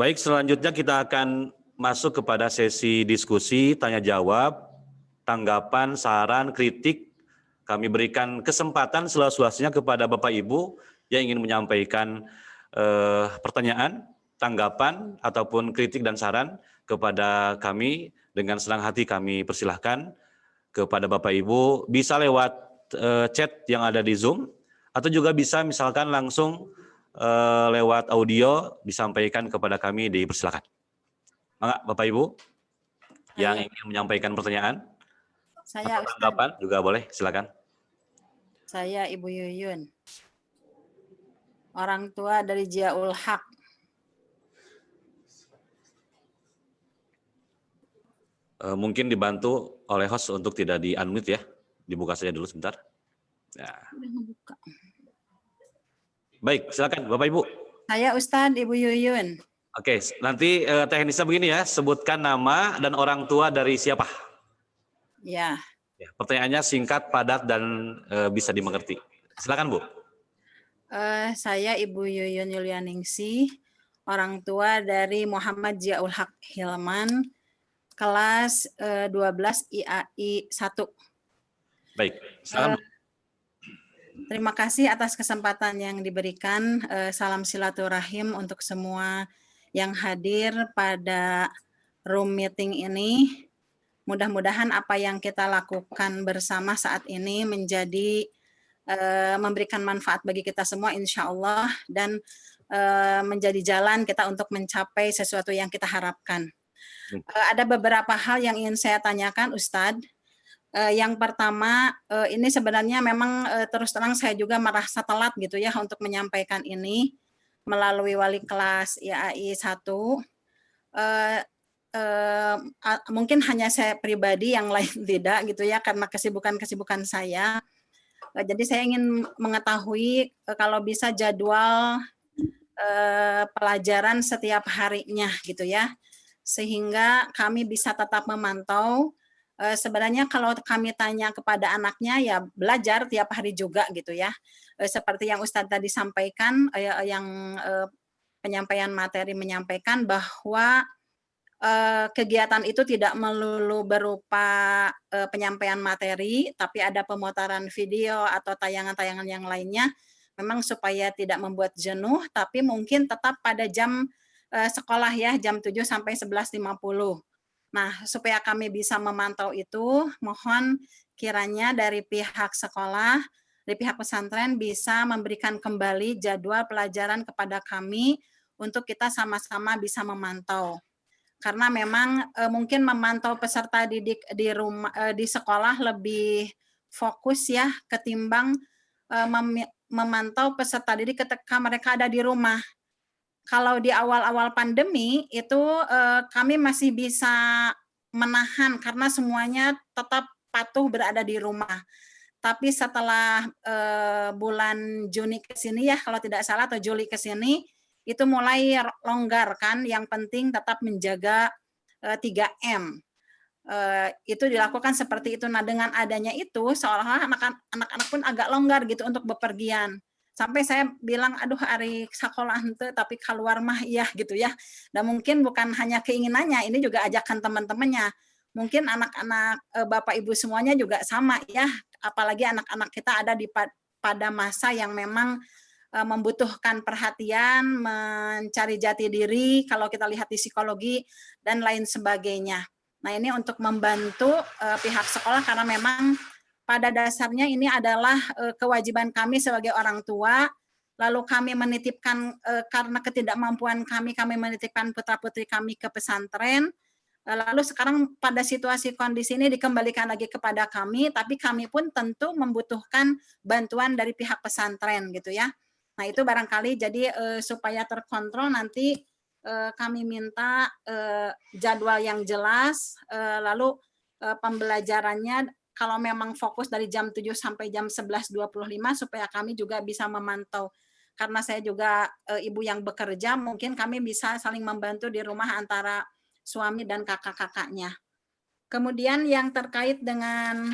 Baik, selanjutnya kita akan masuk kepada sesi diskusi, tanya jawab, tanggapan, saran, kritik. Kami berikan kesempatan seluas-luasnya kepada Bapak Ibu yang ingin menyampaikan pertanyaan, tanggapan, ataupun kritik dan saran kepada kami. Dengan senang hati kami persilahkan kepada Bapak Ibu, bisa lewat chat yang ada di Zoom, atau juga bisa misalkan langsung lewat audio disampaikan kepada kami, dipersilakan. Maka Bapak Ibu yang ingin menyampaikan pertanyaan Saya atau tanggapan juga boleh, silakan. Saya Ibu Yuyun, orang tua dari Ziaul Haq. Mungkin dibantu oleh host untuk tidak di-unmute ya. Dibuka saja dulu sebentar. Ya. Baik, silakan Bapak Ibu. Saya Ustadz Ibu Yuyun. Oke, nanti teknisnya begini ya, sebutkan nama dan orang tua dari siapa. Ya. Pertanyaannya singkat, padat, dan bisa dimengerti. Silakan Bu. Saya Ibu Yuyun Yulianingsih, orang tua dari Muhammad Ziaul Haq Hilman, kelas 12 IAI 1. Baik, silakan Bu. Terima kasih atas kesempatan yang diberikan. Salam silaturahim untuk semua yang hadir pada room meeting ini. Mudah-mudahan apa yang kita lakukan bersama saat ini menjadi memberikan manfaat bagi kita semua insya Allah, dan menjadi jalan kita untuk mencapai sesuatu yang kita harapkan. Ada beberapa hal yang ingin saya tanyakan Ustadz. Yang pertama, ini sebenarnya memang terus terang saya juga merasa telat gitu ya untuk menyampaikan ini melalui wali kelas IAI 1. Mungkin hanya saya pribadi, yang lain tidak gitu ya, karena kesibukan saya. Jadi saya ingin mengetahui kalau bisa jadwal pelajaran setiap harinya gitu ya, sehingga kami bisa tetap memantau. Sebenarnya kalau kami tanya kepada anaknya ya belajar tiap hari juga gitu ya, seperti yang Ustadz tadi sampaikan, yang penyampaian materi menyampaikan bahwa kegiatan itu tidak melulu berupa penyampaian materi, tapi ada pemutaran video atau tayangan-tayangan yang lainnya, memang supaya tidak membuat jenuh, tapi mungkin tetap pada jam sekolah ya, jam 7 sampai 11.50. Nah, supaya kami bisa memantau itu, mohon kiranya dari pihak sekolah, dari pihak pesantren bisa memberikan kembali jadwal pelajaran kepada kami untuk kita sama-sama bisa memantau. Karena memang mungkin memantau peserta didik di rumah di sekolah lebih fokus ya ketimbang memantau peserta didik ketika mereka ada di rumah. Kalau di awal-awal pandemi itu kami masih bisa menahan karena semuanya tetap patuh berada di rumah. Tapi setelah bulan Juni ke sini ya kalau tidak salah, atau Juli ke sini, itu mulai longgar kan, yang penting tetap menjaga 3M. Itu dilakukan seperti itu. Nah, dengan adanya itu seolah-olah anak-anak pun agak longgar gitu untuk bepergian. Sampai saya bilang, aduh hari sekolah ente tapi keluar mah iya gitu ya. Dan mungkin bukan hanya keinginannya, ini juga ajakan teman-temannya. Mungkin anak-anak Bapak Ibu semuanya juga sama ya, apalagi anak-anak kita ada di pada masa yang memang membutuhkan perhatian, mencari jati diri, kalau kita lihat di psikologi, dan lain sebagainya. Nah, ini untuk membantu pihak sekolah, karena memang pada dasarnya ini adalah kewajiban kami sebagai orang tua, lalu kami menitipkan, karena ketidakmampuan kami menitipkan putra-putri kami ke pesantren, lalu sekarang pada situasi kondisi ini dikembalikan lagi kepada kami, tapi kami pun tentu membutuhkan bantuan dari pihak pesantren gitu ya. Nah, itu barangkali jadi supaya terkontrol nanti kami minta jadwal yang jelas, lalu pembelajarannya kalau memang fokus dari jam 7 sampai jam 11.25 supaya kami juga bisa memantau. Karena saya juga ibu yang bekerja, mungkin kami bisa saling membantu di rumah antara suami dan kakak-kakaknya. Kemudian yang terkait dengan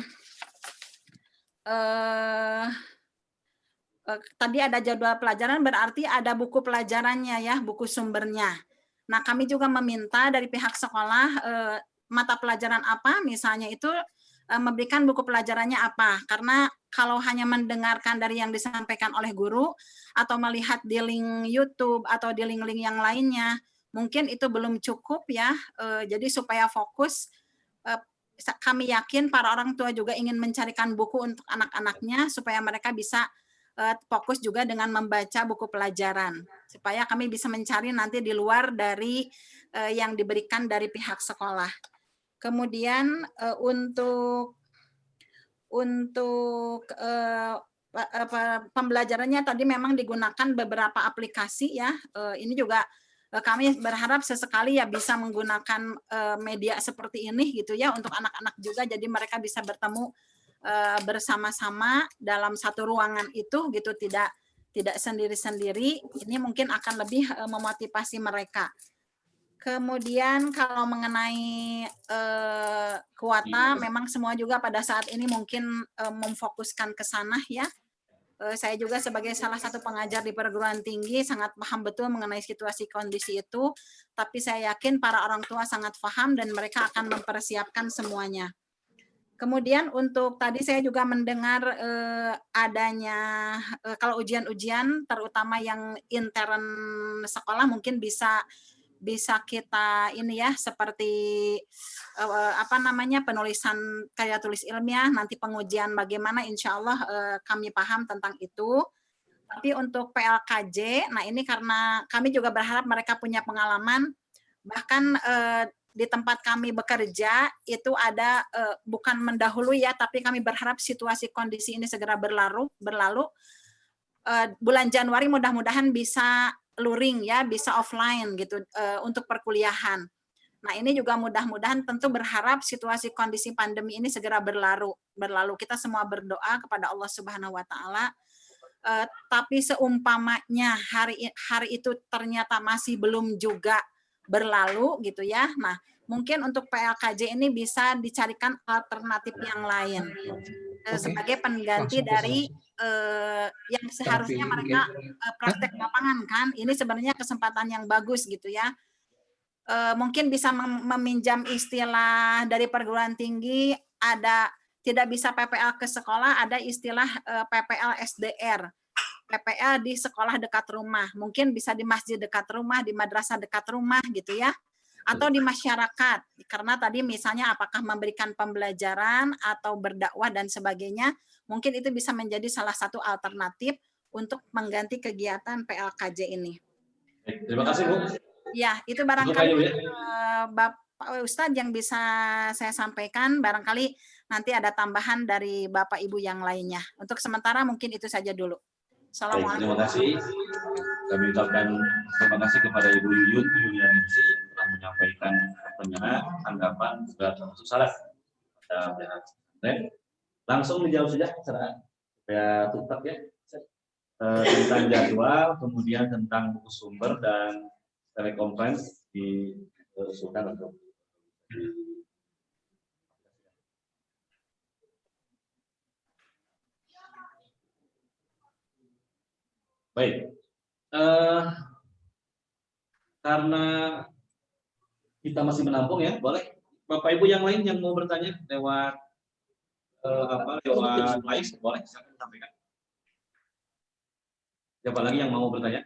tadi ada jadwal pelajaran, berarti ada buku pelajarannya ya, buku sumbernya. Nah, kami juga meminta dari pihak sekolah mata pelajaran apa, misalnya itu memberikan buku pelajarannya apa. Karena kalau hanya mendengarkan dari yang disampaikan oleh guru atau melihat di link YouTube atau di link-link yang lainnya, mungkin itu belum cukup ya. Jadi supaya fokus, kami yakin para orang tua juga ingin mencarikan buku untuk anak-anaknya supaya mereka bisa fokus juga dengan membaca buku pelajaran supaya kami bisa mencari nanti di luar dari yang diberikan dari pihak sekolah. Kemudian untuk pembelajarannya tadi memang digunakan beberapa aplikasi ya. Ini juga kami berharap sesekali ya bisa menggunakan media seperti ini gitu ya untuk anak-anak juga, jadi mereka bisa bertemu bersama-sama dalam satu ruangan itu gitu, tidak sendiri-sendiri. Ini mungkin akan lebih memotivasi mereka. Kemudian kalau mengenai kuota, memang semua juga pada saat ini mungkin memfokuskan ke sana ya. Saya juga sebagai salah satu pengajar di perguruan tinggi sangat paham betul mengenai situasi kondisi itu, tapi saya yakin para orang tua sangat paham dan mereka akan mempersiapkan semuanya. Kemudian untuk tadi saya juga mendengar adanya kalau ujian-ujian terutama yang intern sekolah mungkin bisa kita ini ya seperti penulisan karya tulis ilmiah, nanti pengujian bagaimana, insya Allah kami paham tentang itu. Tapi untuk PLKJ, nah ini karena kami juga berharap mereka punya pengalaman, bahkan di tempat kami bekerja itu ada bukan mendahului ya, tapi kami berharap situasi kondisi ini segera berlalu. Bulan Januari mudah-mudahan bisa luring ya, bisa offline gitu untuk perkuliahan. Nah, ini juga mudah-mudahan tentu berharap situasi kondisi pandemi ini segera berlalu. Kita semua berdoa kepada Allah Subhanahu wa taala. Tapi seumpamanya hari itu ternyata masih belum juga berlalu gitu ya. Nah, mungkin untuk PLKJ ini bisa dicarikan alternatif yang lain sebagai pengganti dari yang seharusnya mereka praktek lapangan kan. Ini sebenarnya kesempatan yang bagus gitu ya. Mungkin bisa meminjam istilah dari perguruan tinggi, ada tidak bisa PPL ke sekolah, ada istilah PPL SDR. PPL di sekolah dekat rumah, mungkin bisa di masjid dekat rumah, di madrasah dekat rumah gitu ya, atau di masyarakat, karena tadi misalnya apakah memberikan pembelajaran atau berdakwah dan sebagainya, mungkin itu bisa menjadi salah satu alternatif untuk mengganti kegiatan PLKJ ini. Terima kasih Bu. Ya, itu barangkali Bapak Ustadz yang bisa saya sampaikan, barangkali nanti ada tambahan dari Bapak Ibu yang lainnya. Untuk sementara mungkin itu saja dulu. Baik, terima kasih. Kami ucapkan terima kasih kepada Ibu Yuyun Yulianisi yang telah menyampaikan pertanyaan, tanggapan, juga termasuk saran. Langsung dijawab saja supaya tuntas ya. Tentang jadwal, kemudian tentang buku sumber dan telekonferensi diusulkan untuk baik. Karena kita masih menampung ya, boleh Bapak Ibu yang lain yang mau bertanya lewat lewat live, boleh silakan sampaikan. Siapa lagi yang mau bertanya?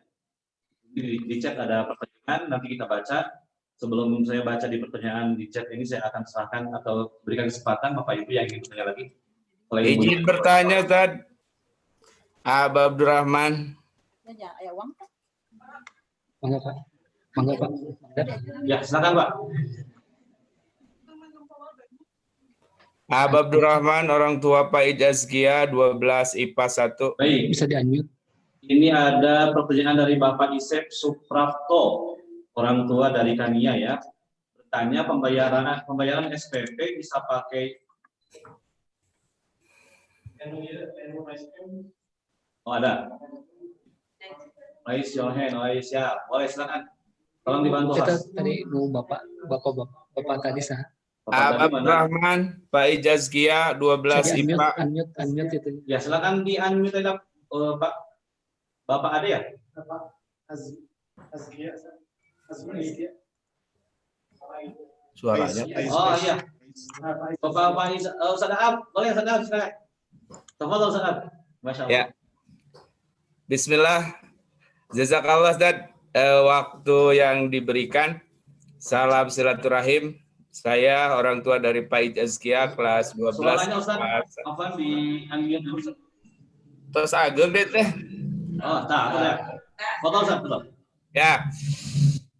Di chat ada pertanyaan, nanti kita baca. Sebelum saya baca di pertanyaan di chat ini, saya akan serahkan atau berikan kesempatan Bapak Ibu yang ingin bertanya lagi. Izin bertanya, Ustaz. Abdurrahman. Mangga Pak. Mangga Pak. Ya, silakan Pak. Abdurrahman, orang tua Pak Ijazkia, 12 IPA 1. Baik. Bisa di-unmute. Ini ada pertanyaan dari Bapak Isep Suprapto, orang tua dari Kania ya. Bertanya pembayaran SPP bisa pakai oh ada. Raise your hand, siap. Boleh silakan. Tolong dibantu Kita Mas. tadi mau Bapak tadi sah. Abdurrahman, Pak Ijazkia, 12 IPA. Unmute itu. Ya, silakan di-unmute aja, Pak. Bapak ada ya? Suaranya. Oh iya. Bapak Ustaz Aab, boleh Ustaz Aab silakan. Tafadhol Ustaz Aab. Masya Allah. Ya. Bismillah. Jazakallah Ustaz. Waktu yang diberikan. Salam silaturahim. Saya orang tua dari Pak Azkia kelas 12. Suaranya Ustaz, apa di unmute dulu Ustaz? Terus ageng deh teh. Oh, tak, boleh. Foto Ustaz, belum. Ya.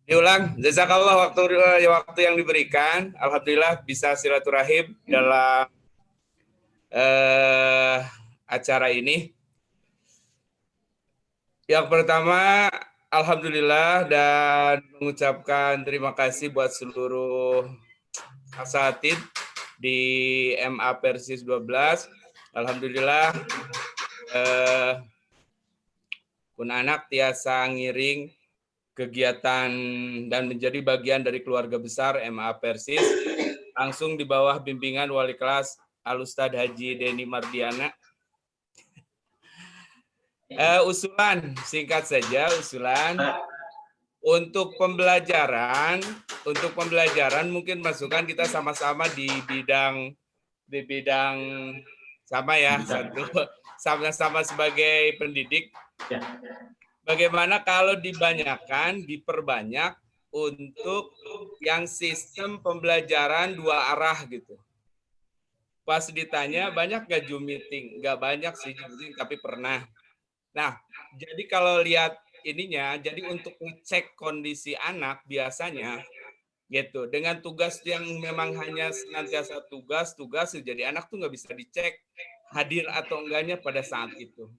Diulang. Jazakallah waktu yang diberikan. Alhamdulillah bisa silaturahim dalam acara ini. Yang pertama, alhamdulillah dan mengucapkan terima kasih buat seluruh asatid di MA Persis 12. Alhamdulillah pun anak tiasa ngiring kegiatan dan menjadi bagian dari keluarga besar MA Persis langsung di bawah bimbingan wali kelas Al-Ustadz Haji Deni Mardiana. Usulan, singkat saja usulan. Untuk pembelajaran mungkin masukan kita sama-sama di bidang sama ya, satu sama-sama sebagai pendidik. Bagaimana kalau diperbanyak untuk yang sistem pembelajaran 2 arah gitu. Pas ditanya banyak nggak Zoom meeting? Nggak banyak sih Zoom meeting, tapi pernah. Nah, jadi kalau lihat ininya, jadi untuk ngecek kondisi anak biasanya gitu, dengan tugas yang memang hanya senantiasa tugas, jadi anak tuh nggak bisa dicek hadir atau enggaknya pada saat itu.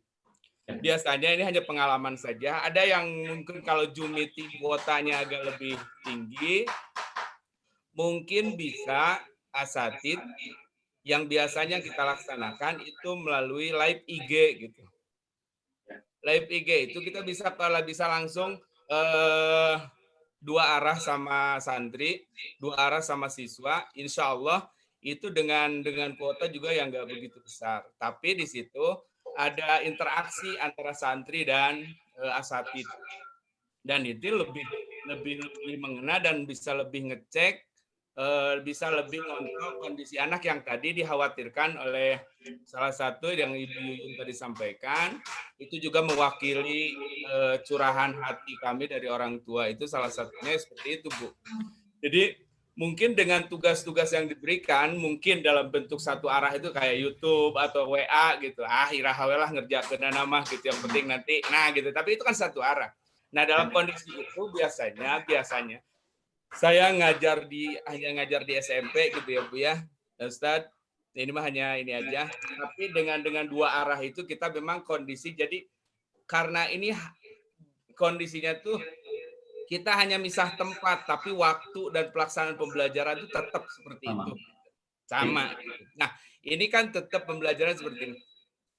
Biasanya ini hanya pengalaman saja. Ada yang mungkin kalau Zoom meeting kuotanya agak lebih tinggi, mungkin bisa asatid yang biasanya kita laksanakan itu melalui live IG gitu. Live IG itu kita bisa kalau bisa langsung 2 arah sama santri, 2 arah sama siswa. Insya Allah itu dengan kuota juga yang nggak begitu besar. Tapi di situ ada interaksi antara santri dan asatid. Dan itu lebih mengena dan bisa lebih ngecek, bisa lebih ngontrol kondisi anak yang tadi dikhawatirkan oleh salah satu yang Ibu Yuyun tadi sampaikan, itu juga mewakili curahan hati kami dari orang tua, itu salah satunya seperti itu Bu. Jadi mungkin dengan tugas-tugas yang diberikan, mungkin dalam bentuk 1 arah itu kayak YouTube atau WA gitu, irahawelah ngerjakeun nama gitu, yang penting nanti, nah gitu, tapi itu kan 1 arah. Nah dalam kondisi itu biasanya saya hanya ngajar di SMP gitu ya Bu ya, Ustadz. Ini mah hanya ini aja. Tapi dengan 2 arah itu kita memang kondisi, jadi karena ini kondisinya tuh kita hanya misah tempat, tapi waktu dan pelaksanaan pembelajaran itu tetap seperti itu. Sama. Nah ini kan tetap pembelajaran seperti ini.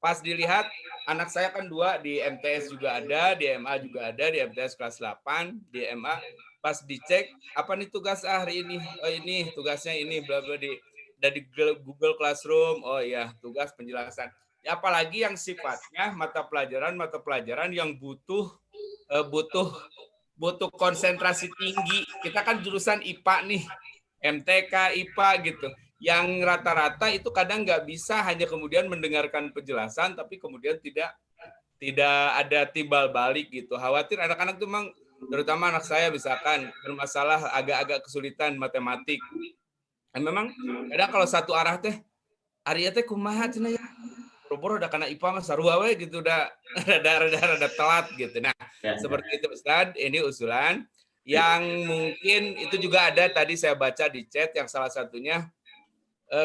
Pas dilihat, anak saya kan 2, di MTS juga ada, di MA juga ada, di MTS kelas 8, di MA. Pas dicek, apa nih tugas hari ini? Oh ini, tugasnya ini, bla bla dari Google Classroom. Oh iya, tugas penjelasan. Ya, apalagi yang sifatnya mata pelajaran yang butuh konsentrasi tinggi. Kita kan jurusan IPA nih, MTK, IPA gitu. Yang rata-rata itu kadang nggak bisa hanya kemudian mendengarkan penjelasan, tapi kemudian tidak ada timbal balik gitu. Khawatir anak-anak itu memang, terutama anak saya misalkan bermasalah agak kesulitan matematik. Dan memang kadang kalau 1 arah teh, Arya teh kumaha cenah ya. Boro-boro udah kena IPA mah sarua we gitu, udah rada telat gitu. Nah, seperti itu Ustaz, ini usulan yang mungkin itu juga ada tadi saya baca di chat yang salah satunya,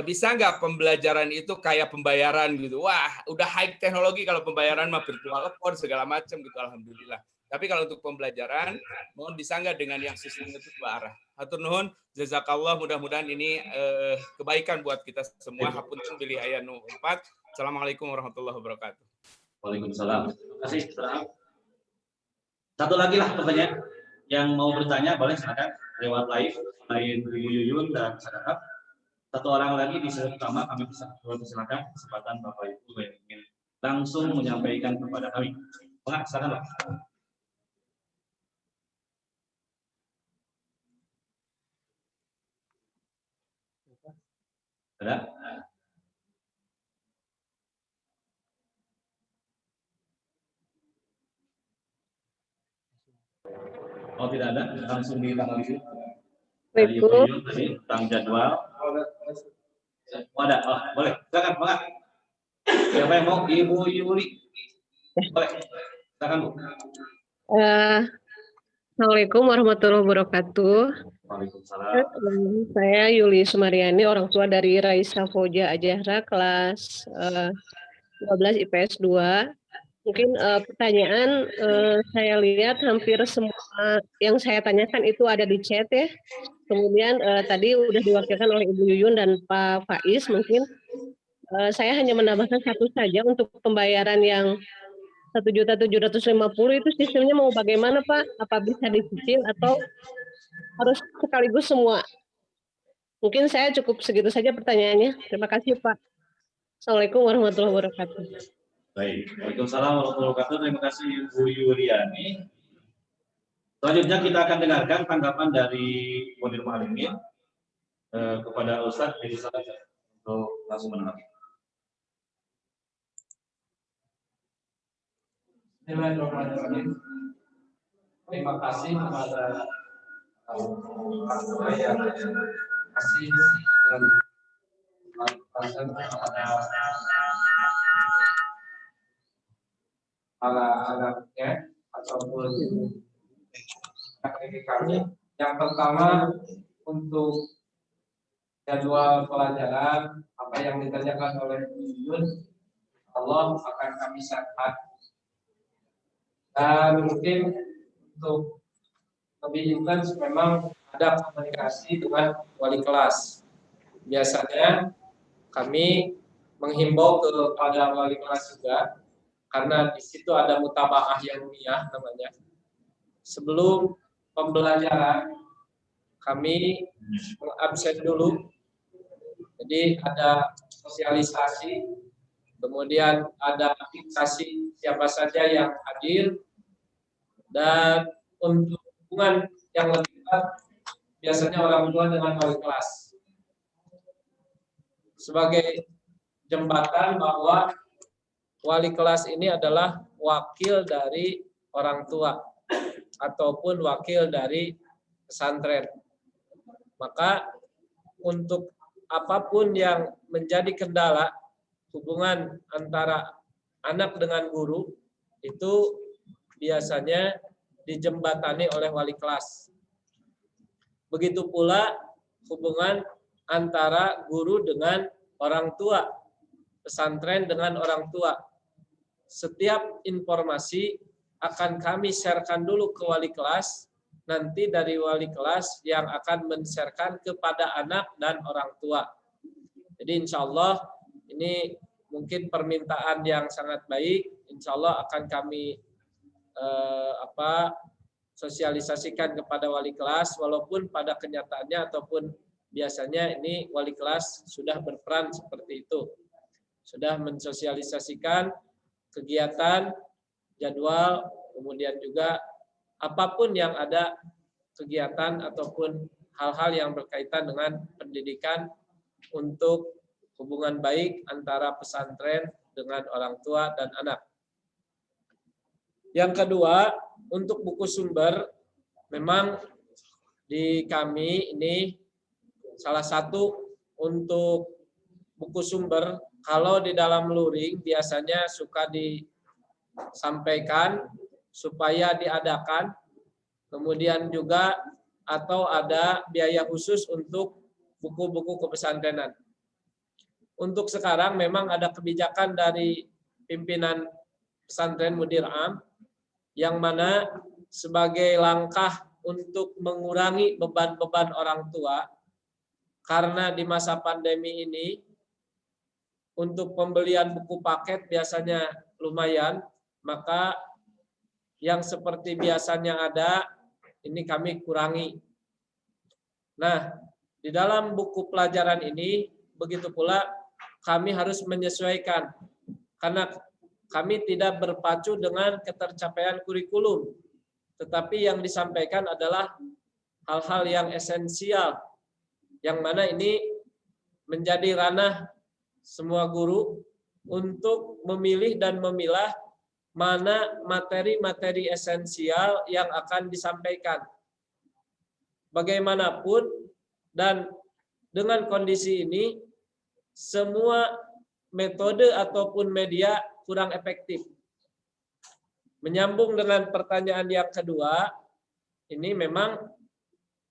bisa nggak pembelajaran itu kayak pembayaran gitu. Wah, udah high teknologi kalau pembayaran mah virtual account segala macam gitu, alhamdulillah. Tapi kalau untuk pembelajaran, mohon bisa nggak dengan yang sistem itu 2 arah. Hatur nuhun, jazakallah, mudah-mudahan ini kebaikan buat kita semua. Hapunten bilih aya nu 4. Assalamualaikum warahmatullahi wabarakatuh. Waalaikumsalam. Terima kasih. Satu lagi lah pokoknya yang mau bertanya boleh silakan lewat live selain Ibu Yuyun dan Sadaqah. 1 orang lagi di sesi pertama kami persilakan kesempatan Bapak Ibu yang ingin langsung menyampaikan kepada kami. Silakan Pak. Ada? Oh tidak ada, langsung ditanggapi dari Ibu Assalamualaikum. Yuyun tadi tentang jadwal. Oh, ada, oh, boleh, silakan, Pak. Siapa yang mau? Ibu Yuli. Boleh, silakan Bu. Assalamualaikum warahmatullahi wabarakatuh. Waalaikumsalam. Saya Yuli Sumaryani, orang tua dari Raisa Foja Ajahra, kelas 12 IPS 2. Mungkin pertanyaan saya lihat hampir semua yang saya tanyakan itu ada di chat ya. Kemudian tadi udah diwakilkan oleh Ibu Yuyun dan Pak Faiz. Mungkin saya hanya menambahkan satu saja untuk pembayaran yang 1.750.000 itu sistemnya mau bagaimana Pak? Apa bisa dicicil atau harus sekaligus semua? Mungkin saya cukup segitu saja pertanyaannya. Terima kasih Pak. Assalamualaikum warahmatullahi wabarakatuh. Baik, Waalaikumsalam warahmatullahi wabarakatuh. Terima kasih Bu Yuliani. Selanjutnya kita akan dengarkan tanggapan dari Mudir Mualimin kepada Ustadz Dedi Saja untuk langsung menanggapi. Bismillahirrahmanirrahim. Terima kasih kepada yang kasih dan pasien kepada anak-anaknya ataupun anak kami. Yang pertama untuk jadwal pelajaran apa yang ditanyakan oleh Yuyun, Allah akan kami catat. Dan mungkin untuk lebih intens memang ada komunikasi dengan wali kelas. Biasanya kami menghimbau kepada wali kelas juga, karena di situ ada mutabaah yaumiyah namanya. Sebelum pembelajaran kami mengabsen dulu. Jadi ada sosialisasi, kemudian ada fiksasi siapa saja yang hadir. Dan untuk hubungan yang lebih dekat biasanya orang tua dengan wali kelas sebagai jembatan bahwa wali kelas ini adalah wakil dari orang tua ataupun wakil dari pesantren. Maka untuk apapun yang menjadi kendala hubungan antara anak dengan guru itu biasanya dijembatani oleh wali kelas. Begitu pula hubungan antara guru dengan orang tua, pesantren dengan orang tua. Setiap informasi akan kami sharekan dulu ke wali kelas, nanti dari wali kelas yang akan men-sharekan kepada anak dan orang tua. Jadi insya Allah ini mungkin permintaan yang sangat baik, insya Allah akan kami sosialisasikan kepada wali kelas, walaupun pada kenyataannya ataupun biasanya ini wali kelas sudah berperan seperti itu, sudah mensosialisasikan kegiatan, jadwal, kemudian juga apapun yang ada kegiatan ataupun hal-hal yang berkaitan dengan pendidikan untuk hubungan baik antara pesantren dengan orang tua dan anak. Yang kedua, untuk buku sumber, memang di kami ini salah satu untuk buku sumber, kalau di dalam luring biasanya suka disampaikan supaya diadakan, kemudian juga atau ada biaya khusus untuk buku-buku kepesantrenan. Untuk sekarang memang ada kebijakan dari pimpinan pesantren Mudir Am, yang mana sebagai langkah untuk mengurangi beban-beban orang tua, karena di masa pandemi ini untuk pembelian buku paket biasanya lumayan, maka yang seperti biasanya ada, ini kami kurangi. Nah, di dalam buku pelajaran ini, begitu pula kami harus menyesuaikan, karena kami tidak berpacu dengan ketercapaian kurikulum, tetapi yang disampaikan adalah hal-hal yang esensial, yang mana ini menjadi ranah semua guru untuk memilih dan memilah mana materi-materi esensial yang akan disampaikan. Bagaimanapun, dan dengan kondisi ini, semua metode ataupun media kurang efektif. Menyambung dengan pertanyaan yang kedua, ini memang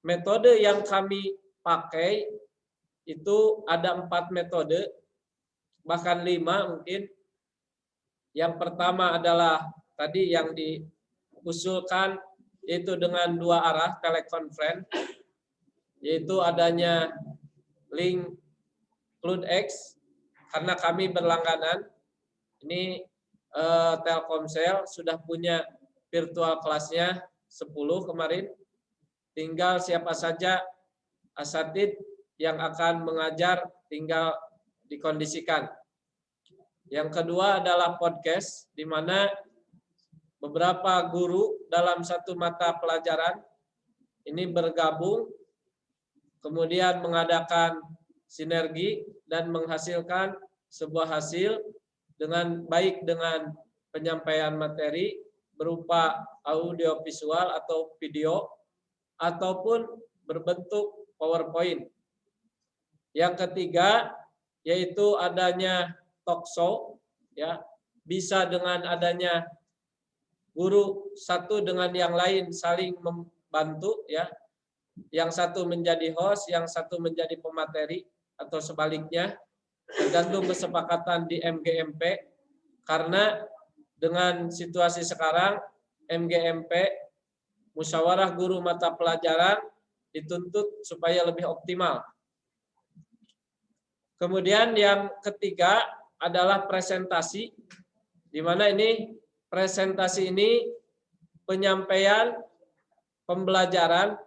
metode yang kami pakai itu ada 4 metode, bahkan 5 mungkin. Yang pertama adalah tadi yang diusulkan, yaitu dengan 2 arah telekonferensi, yaitu adanya link CloudX, karena kami berlangganan. Ini Telkomsel sudah punya virtual kelasnya 10 kemarin. Tinggal siapa saja asatid yang akan mengajar tinggal dikondisikan. Yang kedua adalah podcast, di mana beberapa guru dalam satu mata pelajaran ini bergabung, kemudian mengadakan sinergi dan menghasilkan sebuah hasil dengan baik dengan penyampaian materi berupa audio visual atau video ataupun berbentuk PowerPoint. Yang ketiga yaitu adanya talk show, ya, bisa dengan adanya guru satu dengan yang lain saling membantu, ya. Yang satu menjadi host, yang satu menjadi pemateri atau sebaliknya, tergantung kesepakatan di MGMP. Karena dengan situasi sekarang MGMP, musyawarah guru mata pelajaran, dituntut supaya lebih optimal. Kemudian yang ketiga adalah presentasi, di mana ini presentasi ini penyampaian pembelajaran,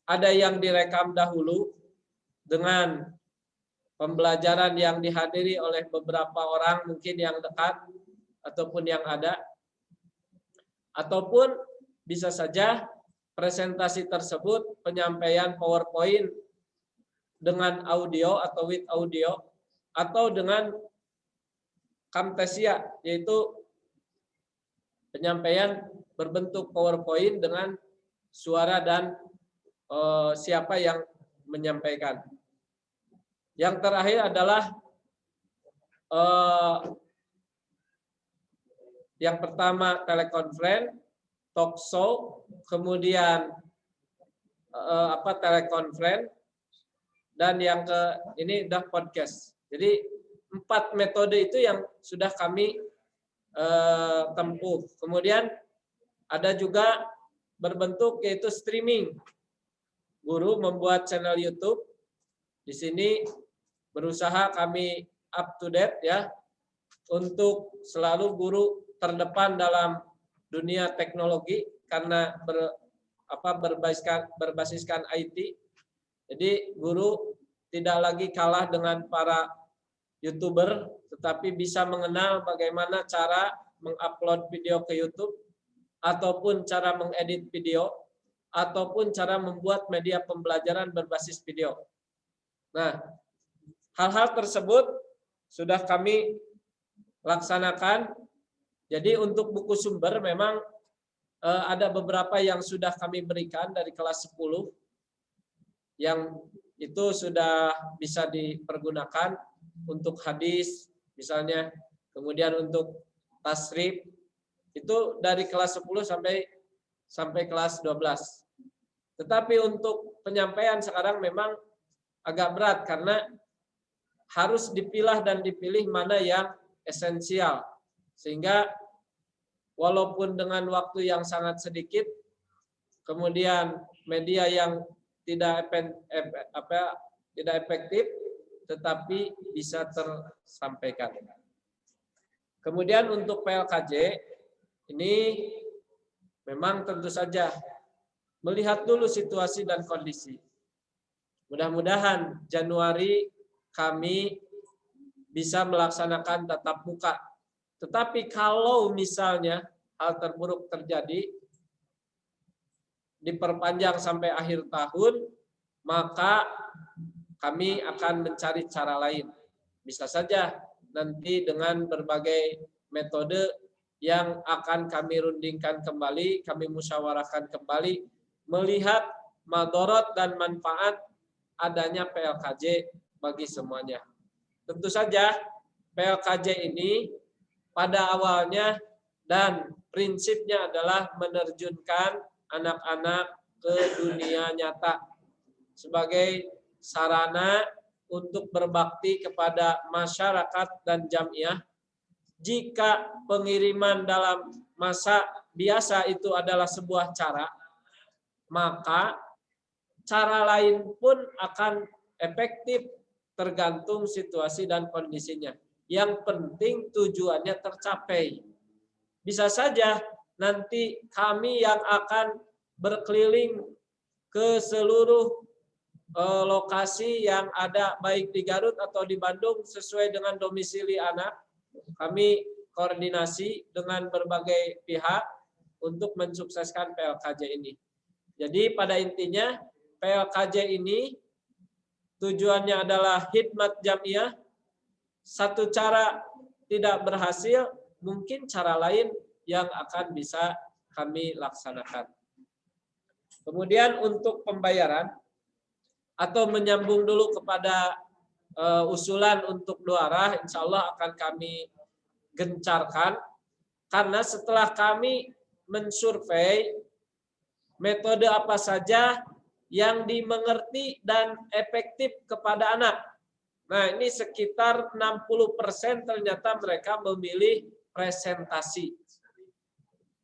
ada yang direkam dahulu dengan pembelajaran yang dihadiri oleh beberapa orang mungkin yang dekat ataupun yang ada, ataupun bisa saja presentasi tersebut penyampaian PowerPoint dengan audio atau with audio, atau dengan Camtasia, yaitu penyampaian berbentuk PowerPoint dengan suara dan siapa yang menyampaikan. Yang terakhir adalah yang pertama telekonferensi, talk show, kemudian telekonferensi, dan yang ini udah podcast. Jadi 4 metode itu yang sudah kami tempuh. Kemudian ada juga berbentuk yaitu streaming. Guru membuat channel YouTube. Di sini berusaha kami up to date, ya, untuk selalu guru terdepan dalam dunia teknologi karena berbasiskan IT. Jadi guru tidak lagi kalah dengan para YouTuber, tetapi bisa mengenal bagaimana cara mengupload video ke YouTube, ataupun cara mengedit video, ataupun cara membuat media pembelajaran berbasis video. Nah, hal-hal tersebut sudah kami laksanakan. Jadi untuk buku sumber memang ada beberapa yang sudah kami berikan dari kelas 10, yang itu sudah bisa dipergunakan untuk hadis misalnya, kemudian untuk tasrif itu dari kelas 10 sampai kelas 12. Tetapi untuk penyampaian sekarang memang agak berat karena harus dipilah dan dipilih mana yang esensial, sehingga walaupun dengan waktu yang sangat sedikit, kemudian media yang tidak efektif, tetapi bisa tersampaikan. Kemudian untuk PLKJ, ini memang tentu saja melihat dulu situasi dan kondisi. Mudah-mudahan Januari kami bisa melaksanakan tatap muka. Tetapi kalau misalnya hal terburuk terjadi, diperpanjang sampai akhir tahun, maka kami akan mencari cara lain. Bisa saja nanti dengan berbagai metode yang akan kami rundingkan kembali, kami musyawarahkan kembali, melihat madorot dan manfaat adanya PLKJ bagi semuanya. Tentu saja PLKJ ini pada awalnya dan prinsipnya adalah menerjunkan anak-anak ke dunia nyata sebagai sarana untuk berbakti kepada masyarakat dan jamiah. Jika pengiriman dalam masa biasa itu adalah sebuah cara, maka cara lain pun akan efektif tergantung situasi dan kondisinya. Yang penting tujuannya tercapai. Bisa saja nanti kami yang akan berkeliling ke seluruh lokasi yang ada baik di Garut atau di Bandung sesuai dengan domisili anak. Kami koordinasi dengan berbagai pihak untuk mensukseskan PLKJ ini. Jadi pada intinya PLKJ ini tujuannya adalah khidmat jamiah. Satu cara tidak berhasil, mungkin cara lain yang akan bisa kami laksanakan. Kemudian untuk pembayaran atau menyambung dulu kepada usulan untuk 2 arah, insya Allah akan kami gencarkan karena setelah kami mensurvei metode apa saja yang dimengerti dan efektif kepada anak. Nah, ini sekitar 60% ternyata mereka memilih presentasi.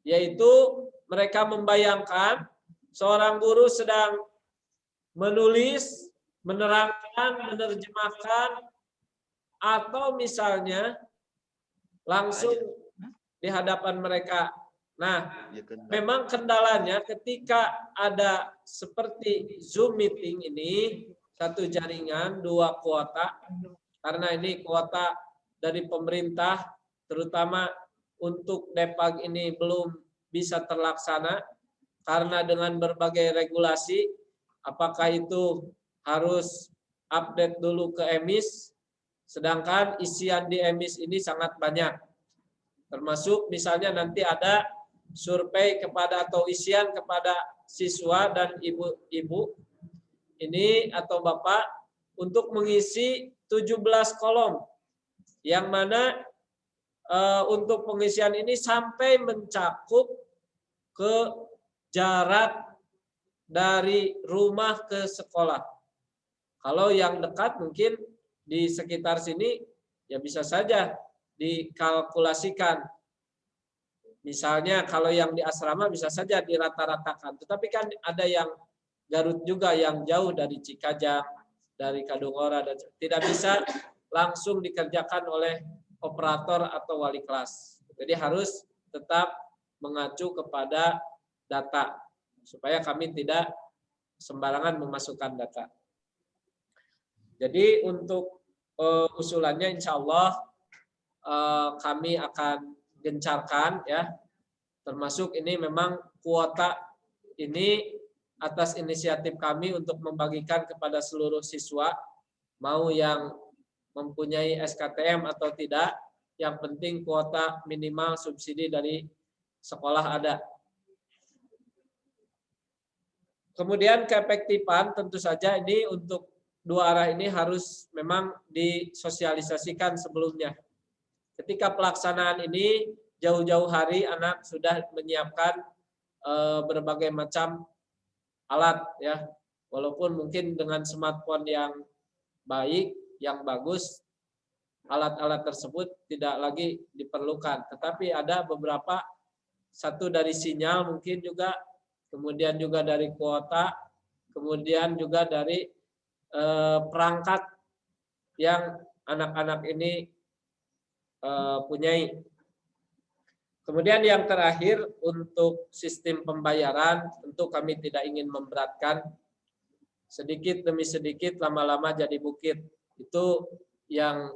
Yaitu mereka membayangkan seorang guru sedang menulis, menerangkan, menerjemahkan, atau misalnya langsung di hadapan mereka. Nah, memang kendalanya ketika ada seperti Zoom meeting ini, satu jaringan, 2 kuota, karena ini kuota dari pemerintah, terutama untuk Depag ini belum bisa terlaksana, karena dengan berbagai regulasi, apakah itu harus update dulu ke EMIS, sedangkan isian di EMIS ini sangat banyak. Termasuk misalnya nanti ada survei kepada atau isian kepada siswa dan ibu-ibu ini atau bapak untuk mengisi 17 kolom yang mana untuk pengisian ini sampai mencakup ke jarak dari rumah ke sekolah. Kalau yang dekat mungkin di sekitar sini ya bisa saja dikalkulasikan. Misalnya kalau yang di asrama bisa saja dirata-ratakan. Tetapi kan ada yang Garut juga yang jauh dari Cikajang, dari Kadungora, dan tidak bisa langsung dikerjakan oleh operator atau wali kelas. Jadi harus tetap mengacu kepada data supaya kami tidak sembarangan memasukkan data. Jadi untuk usulannya insya Allah kami akan gencarkan ya, termasuk ini memang kuota ini atas inisiatif kami untuk membagikan kepada seluruh siswa, mau yang mempunyai SKTM atau tidak, yang penting kuota minimal subsidi dari sekolah ada. Kemudian keefektifan tentu saja ini untuk 2 arah ini harus memang disosialisasikan sebelumnya. Ketika pelaksanaan ini jauh-jauh hari anak sudah menyiapkan berbagai macam alat ya, walaupun mungkin dengan smartphone yang baik, yang bagus, alat-alat tersebut tidak lagi diperlukan. Tetapi ada beberapa, satu dari sinyal mungkin juga, kemudian juga dari kuota, kemudian juga dari perangkat yang anak-anak ini punyai. Kemudian yang terakhir untuk sistem pembayaran, tentu kami tidak ingin memberatkan, sedikit demi sedikit lama-lama jadi bukit. Itu yang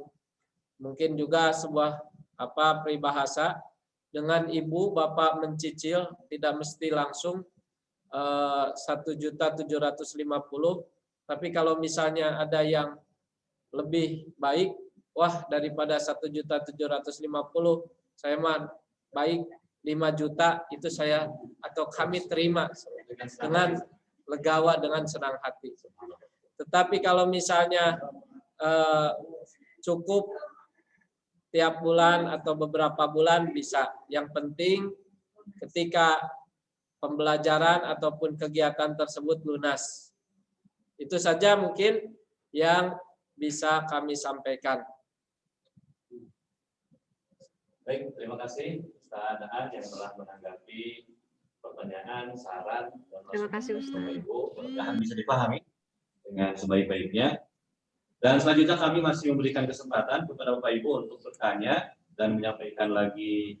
mungkin juga sebuah peribahasa, dengan ibu bapak mencicil tidak mesti langsung 1.750.000, Tapi kalau misalnya ada yang lebih baik, wah daripada 1.750.000 saya mah baik 5 juta itu saya atau kami terima dengan legawa, dengan senang hati. Tetapi kalau misalnya cukup tiap bulan atau beberapa bulan bisa. Yang penting ketika pembelajaran ataupun kegiatan tersebut lunas. Itu saja mungkin yang bisa kami sampaikan. Baik, terima kasih Ustaz Daan yang telah menanggapi pertanyaan, saran, dan Terima kasih, Ustaz. Bapak Ibu. Mudah-mudahan bisa dipahami dengan sebaik-baiknya. Dan selanjutnya kami masih memberikan kesempatan kepada Bapak Ibu untuk bertanya dan menyampaikan lagi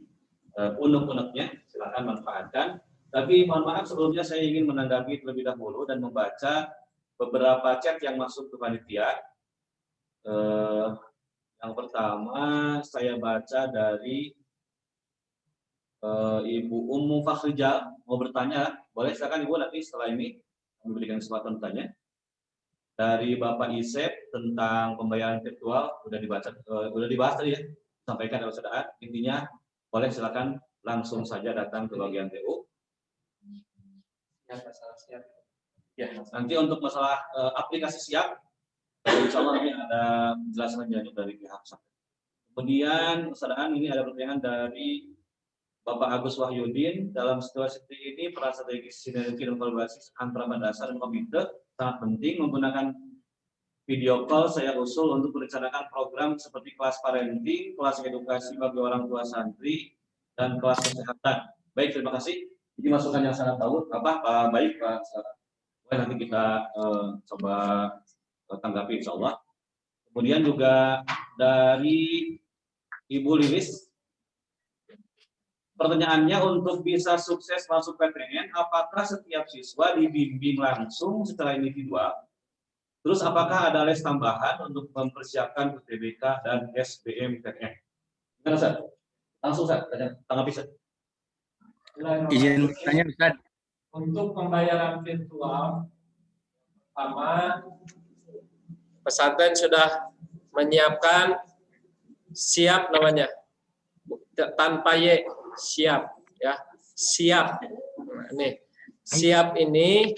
unek-uneknya. Silakan manfaatkan. Tapi mohon maaf sebelumnya saya ingin menanggapi terlebih dahulu dan membaca beberapa chat yang masuk ke panitia. Yang pertama saya baca dari Ibu Ummu Fakhrijal mau bertanya, boleh silakan Ibu nanti setelah ini memberikan kesempatan bertanya. Dari Bapak Isep tentang pembayaran virtual udah dibahas tadi ya, sampaikan dalam sedaan. Intinya boleh silakan langsung saja datang ke bagian TU. Ya, nanti untuk masalah aplikasi siap, insya Allah ini ada penjelasan dari pihak SAP. Kemudian kesadaran ini ada pertanyaan dari Bapak Agus Wahyudin. Dalam situasi ini peran strategis sinergi dan kolaborasi antara madrasah dan komite sangat penting. Menggunakan video call saya usul untuk merencanakan program seperti kelas parenting, kelas edukasi bagi orang tua santri, dan kelas kesehatan. Baik, terima kasih. Ini masukan yang sangat baik Pak. Nanti kita coba tanggapi insya Allah. Kemudian juga dari Ibu Lilis, pertanyaannya untuk bisa sukses masuk PTN, apakah setiap siswa dibimbing langsung secara individual? Terus apakah ada les tambahan untuk mempersiapkan UTBK dan SBMPTN? Gimana Ustaz? Langsung Ustaz, tanggapi Ustaz. Izin bertanya Ustaz. Untuk pembayaran virtual, pertama pesantren sudah menyiapkan siap namanya, tanpa Y, siap ya, siap. Nah, ini siap ini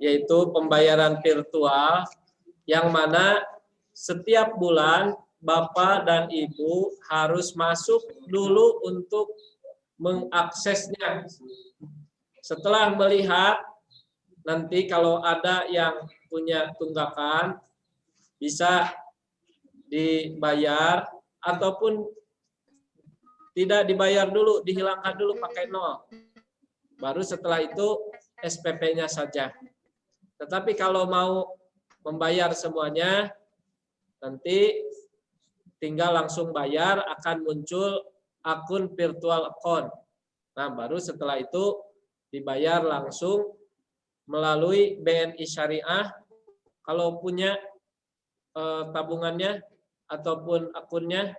yaitu pembayaran virtual yang mana setiap bulan Bapak dan Ibu harus masuk dulu untuk mengaksesnya. Setelah melihat, nanti kalau ada yang punya tunggakan bisa dibayar ataupun tidak dibayar dulu, dihilangkan dulu pakai 0. Baru setelah itu SPP-nya saja. Tetapi kalau mau membayar semuanya, nanti tinggal langsung bayar, akan muncul akun virtual account. Nah, baru setelah itu dibayar langsung melalui BNI Syariah kalau punya tabungannya ataupun akunnya,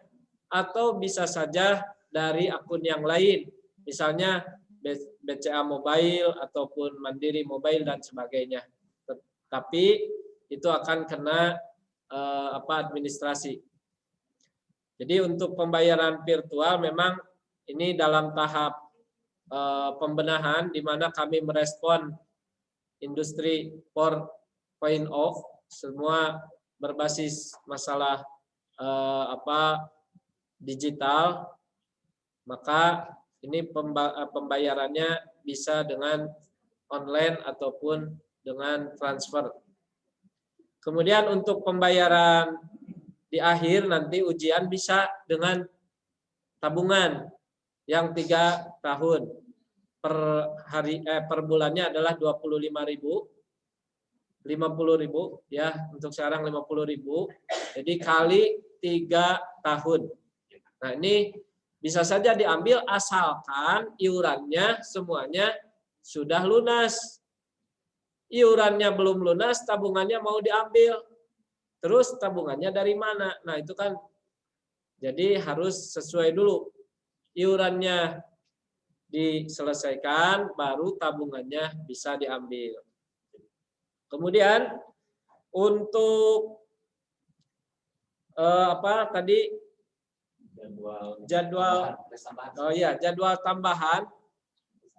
atau bisa saja dari akun yang lain, misalnya BCA Mobile ataupun Mandiri Mobile dan sebagainya. Tapi itu akan kena administrasi. Jadi untuk pembayaran virtual memang ini dalam tahap pembenahan di mana kami merespon industri 4.0, semua berbasis masalah digital, maka ini pembayarannya bisa dengan online ataupun dengan transfer. Kemudian untuk pembayaran di akhir nanti ujian bisa dengan tabungan yang 3 tahun. Per bulannya adalah 25.000, 50.000 ya, untuk sekarang 50.000. Jadi kali 3 tahun. Nah, ini bisa saja diambil asalkan iurannya semuanya sudah lunas. Iurannya belum lunas, tabungannya mau diambil. Terus tabungannya dari mana? Nah, itu kan jadi harus sesuai dulu. Iurannya diselesaikan, baru tabungannya bisa diambil. Kemudian untuk apa tadi jadwal tambahan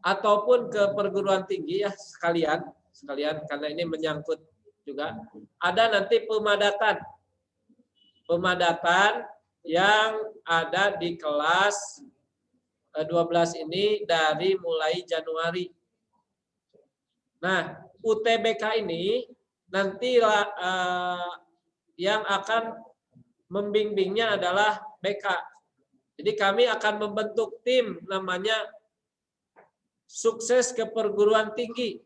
ataupun ke perguruan tinggi ya sekalian karena ini menyangkut juga ada nanti pemadatan yang ada di kelas 12 ini dari mulai Januari. Nah, UTBK ini nanti yang akan membimbingnya adalah BK. Jadi kami akan membentuk tim namanya Sukses ke Perguruan Tinggi.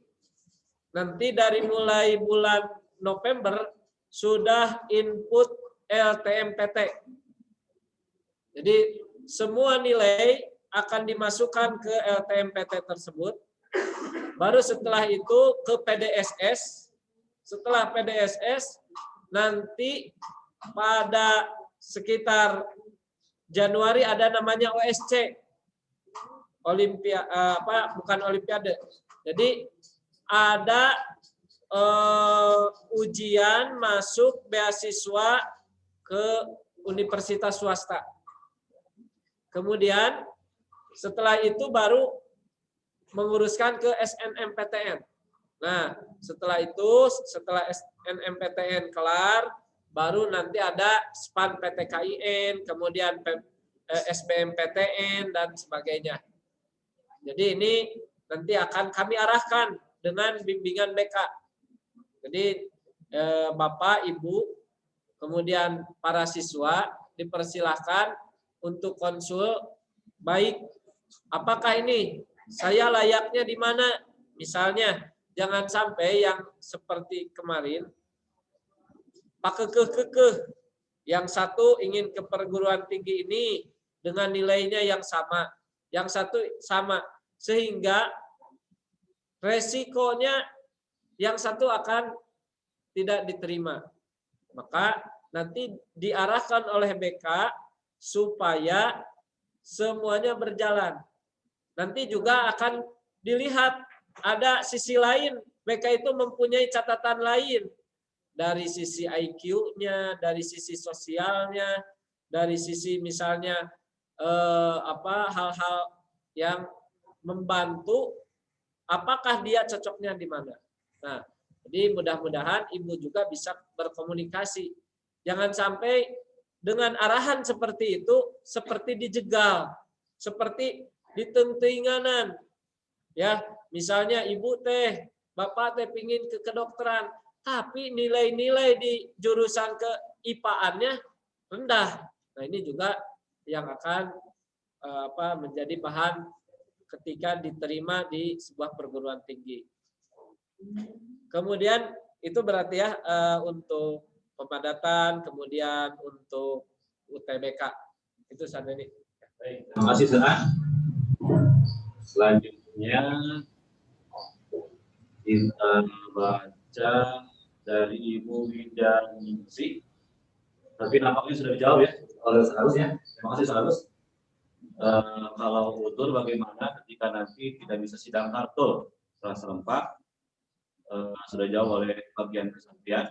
Nanti dari mulai bulan November sudah input LTMPT. Jadi semua nilai akan dimasukkan ke LTMPT tersebut. Baru setelah itu ke PDSS. Setelah PDSS nanti pada sekitar Januari ada namanya OSC. Bukan Olimpiade. Jadi ada ujian masuk beasiswa ke universitas swasta. Kemudian setelah itu baru menguruskan ke SNMPTN. Nah, setelah SNMPTN kelar, baru nanti ada SPAN PTKIN, kemudian SBMPTN dan sebagainya. Jadi ini nanti akan kami arahkan dengan bimbingan BK. Jadi Bapak, Ibu, kemudian para siswa dipersilahkan untuk konsul baik apakah ini saya layaknya di mana. Misalnya jangan sampai yang seperti kemarin Pak kekeh yang satu ingin ke perguruan tinggi ini dengan nilainya yang sama, yang satu sama, sehingga resikonya yang satu akan tidak diterima. Maka nanti diarahkan oleh BK supaya semuanya berjalan. Nanti juga akan dilihat ada sisi lain, BK itu mempunyai catatan lain dari sisi IQ-nya, dari sisi sosialnya, dari sisi misalnya hal-hal yang membantu apakah dia cocoknya di mana. Nah, jadi mudah-mudahan Ibu juga bisa berkomunikasi. Jangan sampai dengan arahan seperti itu seperti dijegal, seperti ditentinganan. Ya, misalnya Ibu teh, Bapak teh pingin ke kedokteran, tapi nilai-nilai di jurusan ke IPA-annya rendah. Nah, ini juga yang akan menjadi bahan ketika diterima di sebuah perguruan tinggi. Kemudian itu berarti ya untuk pemadatan, kemudian untuk UTBK. Itu saja ini. Baik, terima kasih Sana. Selanjutnya kita baca dari Ibu Widaningsi. Tapi nampaknya sudah dijawab ya oleh seharusnya. Terima kasih seharus. Kalau utur bagaimana ketika nanti tidak bisa sidang kartul setelah serempak, sudah jawab oleh bagian kesaktian.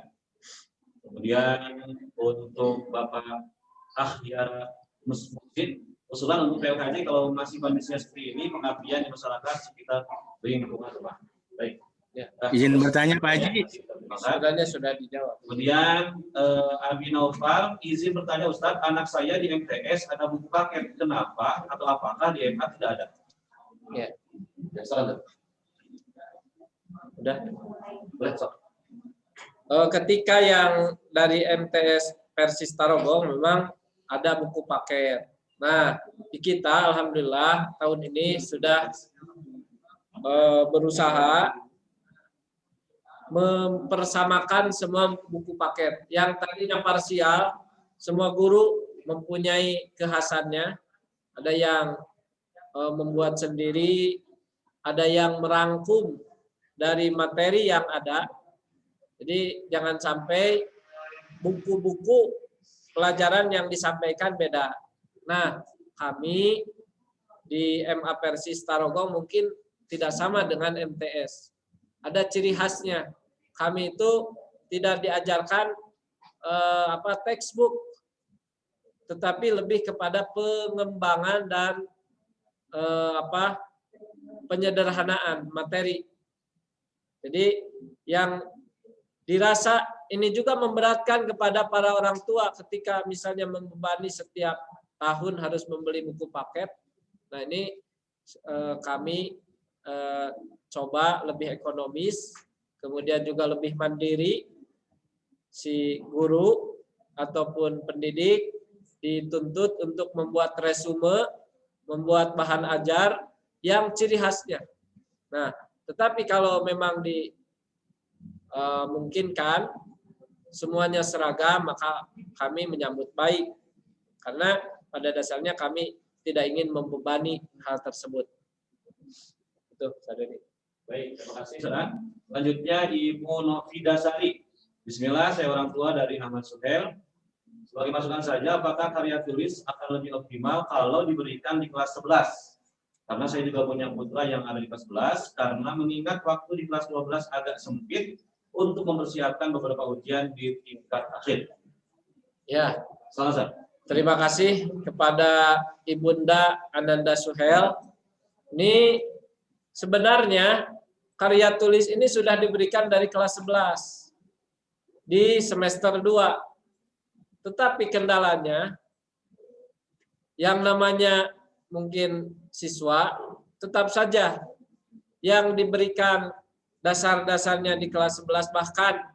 Kemudian untuk Bapak Ahyara Musmudin, usulan untuk PLKJ kalau masih kondisinya seperti ini, pengabdian di masyarakat sekitar lingkungan rumah. Baik. Ya. Izin bertanya Pak Haji. Sebenarnya sudah dijawab. Kemudian Abi Naufal, izin bertanya Ustadz, anak saya di MTS ada buku paket, kenapa atau apakah di MA tidak ada? Ya. Udah. Boleh, so. Ketika yang dari MTS Persis Tarogong memang ada buku paket. Nah, di kita alhamdulillah tahun ini sudah berusaha mempersamakan semua buku paket. Yang tadinya parsial, semua guru mempunyai kekhasannya. Ada yang membuat sendiri, ada yang merangkum dari materi yang ada. Jadi jangan sampai buku-buku pelajaran yang disampaikan beda. Nah, kami di MA Persis Tarogong mungkin tidak sama dengan MTS. Ada ciri khasnya. Kami itu tidak diajarkan textbook, tetapi lebih kepada pengembangan dan penyederhanaan materi. Jadi yang dirasa ini juga memberatkan kepada para orang tua ketika misalnya membebani setiap tahun harus membeli buku paket. Nah ini kami coba lebih ekonomis, kemudian juga lebih mandiri. Si guru ataupun pendidik dituntut untuk membuat resume, membuat bahan ajar yang ciri khasnya. Nah, tetapi kalau memang dimungkinkan semuanya seragam, maka kami menyambut baik. Karena pada dasarnya kami tidak ingin membebani hal tersebut. Itu, Sadari. Baik, terima kasih, Saudara. Selanjutnya Ibu Novidasari. Bismillah, saya orang tua dari Ahmad Suhel. Sebagai masukan saja, apakah karya tulis akan lebih optimal kalau diberikan di kelas 11? Karena saya juga punya putra yang ada di kelas 11, karena mengingat waktu di kelas 12 agak sempit untuk mempersiapkan beberapa ujian di tingkat akhir. Ya, Salam. terima kasih kepada Ibunda Ananda Suhel. Ini sebenarnya karya tulis ini sudah diberikan dari kelas 11 di semester 2. Tetapi kendalanya yang namanya mungkin siswa tetap saja yang diberikan dasar-dasarnya di kelas 11, bahkan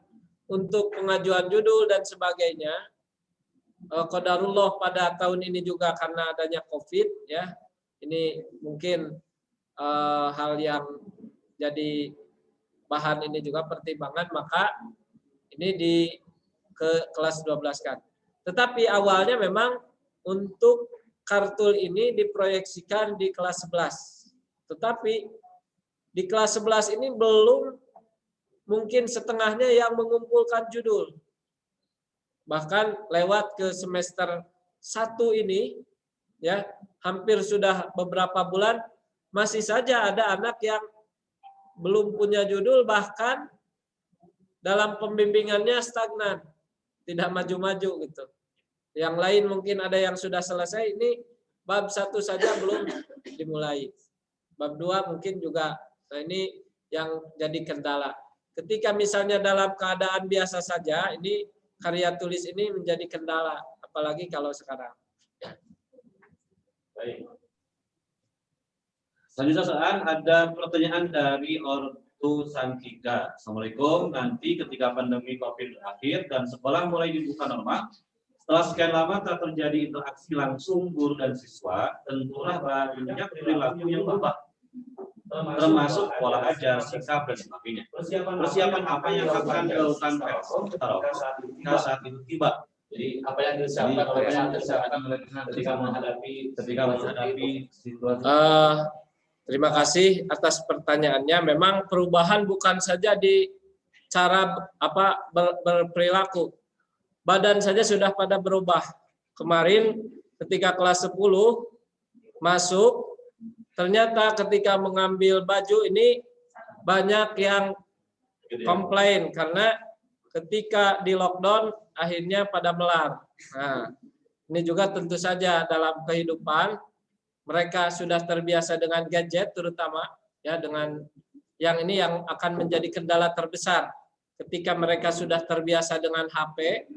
untuk pengajuan judul dan sebagainya. Qadarullah pada tahun ini juga karena adanya COVID ya. Ini mungkin hal yang jadi bahan ini juga pertimbangan, maka ini di ke kelas 12 kan. Tetapi awalnya memang untuk kartul ini diproyeksikan di kelas 11. Tetapi di kelas 11 ini belum mungkin setengahnya yang mengumpulkan judul. Bahkan lewat ke semester 1 ini ya, hampir sudah beberapa bulan masih saja ada anak yang belum punya judul, bahkan dalam pembimbingannya stagnan, tidak maju-maju gitu. Yang lain mungkin ada yang sudah selesai, ini bab 1 saja belum dimulai. Bab 2 mungkin juga. Nah ini yang jadi kendala. Ketika misalnya dalam keadaan biasa saja, ini karya tulis ini menjadi kendala, apalagi kalau sekarang. Baik. Selanjutnya saat ada pertanyaan dari Ortu Santika. Assalamualaikum. Nanti ketika pandemi COVID berakhir dan sekolah mulai dibuka normal, setelah sekian lama tak terjadi interaksi langsung guru dan siswa, tentulah banyak perilaku yang berubah, termasuk pola ajar, sikap dan sebagainya. Persiapan apa yang akan dilakukan Pemkot ketika saat itu tiba? Jadi apa yang disiapkan oleh ketika menghadapi situasi? Terima kasih atas pertanyaannya. Memang perubahan bukan saja di cara berperilaku. Badan saja sudah pada berubah. Kemarin ketika kelas 10 masuk, ternyata ketika mengambil baju ini banyak yang komplain karena ketika di lockdown akhirnya pada melar. Nah, ini juga tentu saja dalam kehidupan mereka sudah terbiasa dengan gadget, terutama ya dengan yang ini yang akan menjadi kendala terbesar ketika mereka sudah terbiasa dengan HP,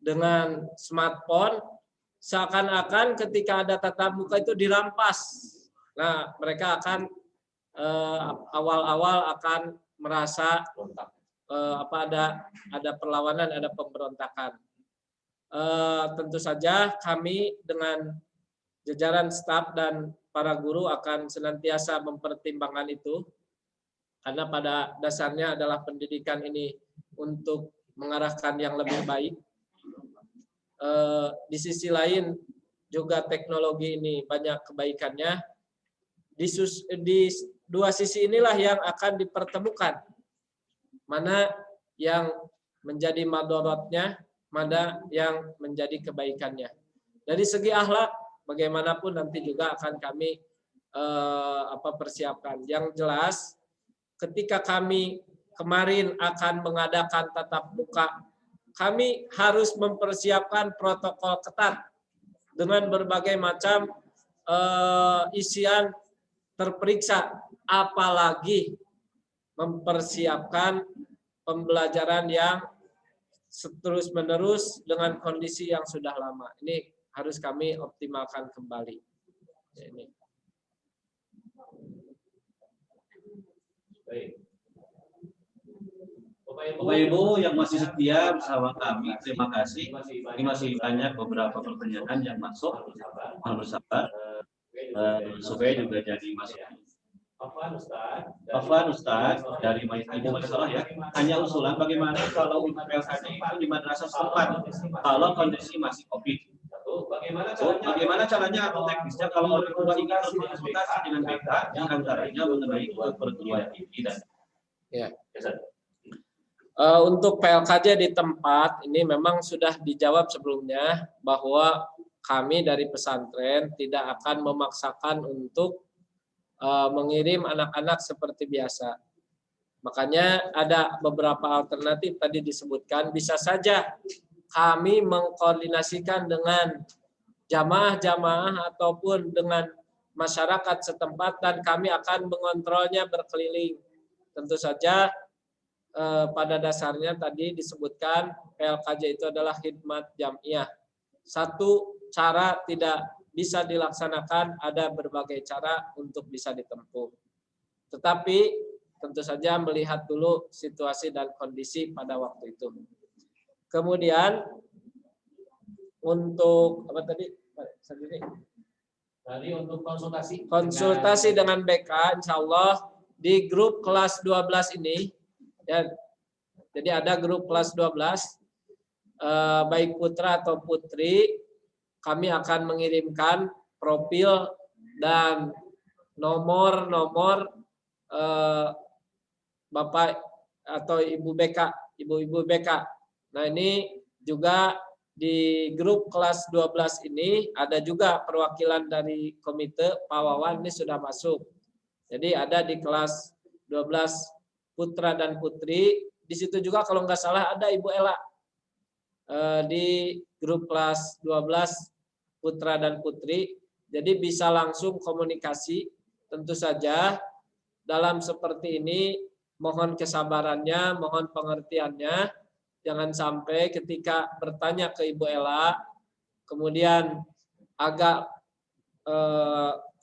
dengan smartphone, seakan-akan ketika ada tatap muka itu dirampas. Nah, mereka akan awal-awal akan merasa ada perlawanan, ada pemberontakan. Tentu saja kami dengan jajaran staf dan para guru akan senantiasa mempertimbangkan itu, karena pada dasarnya adalah pendidikan ini untuk mengarahkan yang lebih baik. Di sisi lain juga teknologi ini banyak kebaikannya. Di dua sisi inilah yang akan dipertemukan, mana yang menjadi madorotnya, mana yang menjadi kebaikannya. Dari segi akhlak, bagaimanapun nanti juga akan kami persiapkan. Yang jelas, ketika kami kemarin akan mengadakan tatap muka, kami harus mempersiapkan protokol ketat dengan berbagai macam isian terperiksa, apalagi mempersiapkan pembelajaran yang terus-menerus dengan kondisi yang sudah lama. Ini harus kami optimalkan kembali. Ini. Baik. Bapak Ibu yang masih setia bersama kami, terima kasih. Ini masih banyak beberapa pertanyaan yang masuk. Mohon bersabar supaya juga jadi masuk. Afwan Ustaz dari Ibu masalah ya. Hanya usulan bagaimana kalau untuk PLKJ itu di madrasah setempat kalau kondisi masih COVID. Bagaimana caranya atau teknisnya kalau orang tua ingin berkonsultasi dengan BK di antaranya mengenai perguruan tinggi dan ya. Untuk PLKJ di tempat ini memang sudah dijawab sebelumnya bahwa kami dari pesantren tidak akan memaksakan untuk mengirim anak-anak seperti biasa. Makanya ada beberapa alternatif tadi disebutkan, bisa saja kami mengkoordinasikan dengan jamaah-jamaah ataupun dengan masyarakat setempat dan kami akan mengontrolnya berkeliling. Tentu saja pada dasarnya tadi disebutkan PLKJ itu adalah khidmat jam'iyah. Satu cara tidak bisa dilaksanakan, ada berbagai cara untuk bisa ditempuh. Tetapi tentu saja melihat dulu situasi dan kondisi pada waktu itu. Kemudian untuk apa tadi? tadi untuk konsultasi dengan BK, insya Allah di grup kelas 12 ini ya, jadi ada grup kelas 12 baik putra atau putri, kami akan mengirimkan profil dan nomor-nomor Bapak atau Ibu BK, ibu-ibu BK. Nah, ini juga di grup kelas 12 ini ada juga perwakilan dari komite Pak Wawan ini sudah masuk. Jadi ada di kelas 12 putra dan putri. Di situ juga kalau nggak salah ada Ibu Ella. Di grup kelas 12 putra dan putri, jadi bisa langsung komunikasi. Tentu saja dalam seperti ini mohon kesabarannya, mohon pengertiannya, jangan sampai ketika bertanya ke Ibu Ella kemudian agak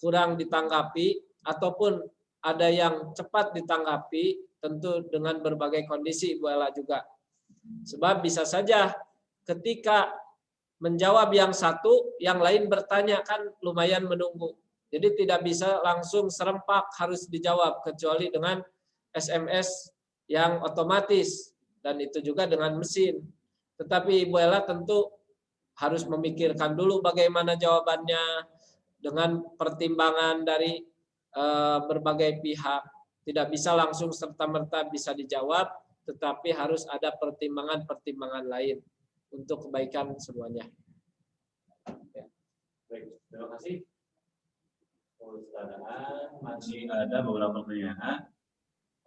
kurang ditanggapi ataupun ada yang cepat ditanggapi, tentu dengan berbagai kondisi Ibu Ella juga. Sebab bisa saja ketika menjawab yang satu, yang lain bertanya, kan lumayan menunggu. Jadi tidak bisa langsung serempak harus dijawab, kecuali dengan SMS yang otomatis, dan itu juga dengan mesin. Tetapi Ibu Ella tentu harus memikirkan dulu bagaimana jawabannya dengan pertimbangan dari berbagai pihak. Tidak bisa langsung serta-merta bisa dijawab, tetapi harus ada pertimbangan-pertimbangan lain untuk kebaikan semuanya. Ya. Baik, terima kasih. Masih ada beberapa pertanyaan.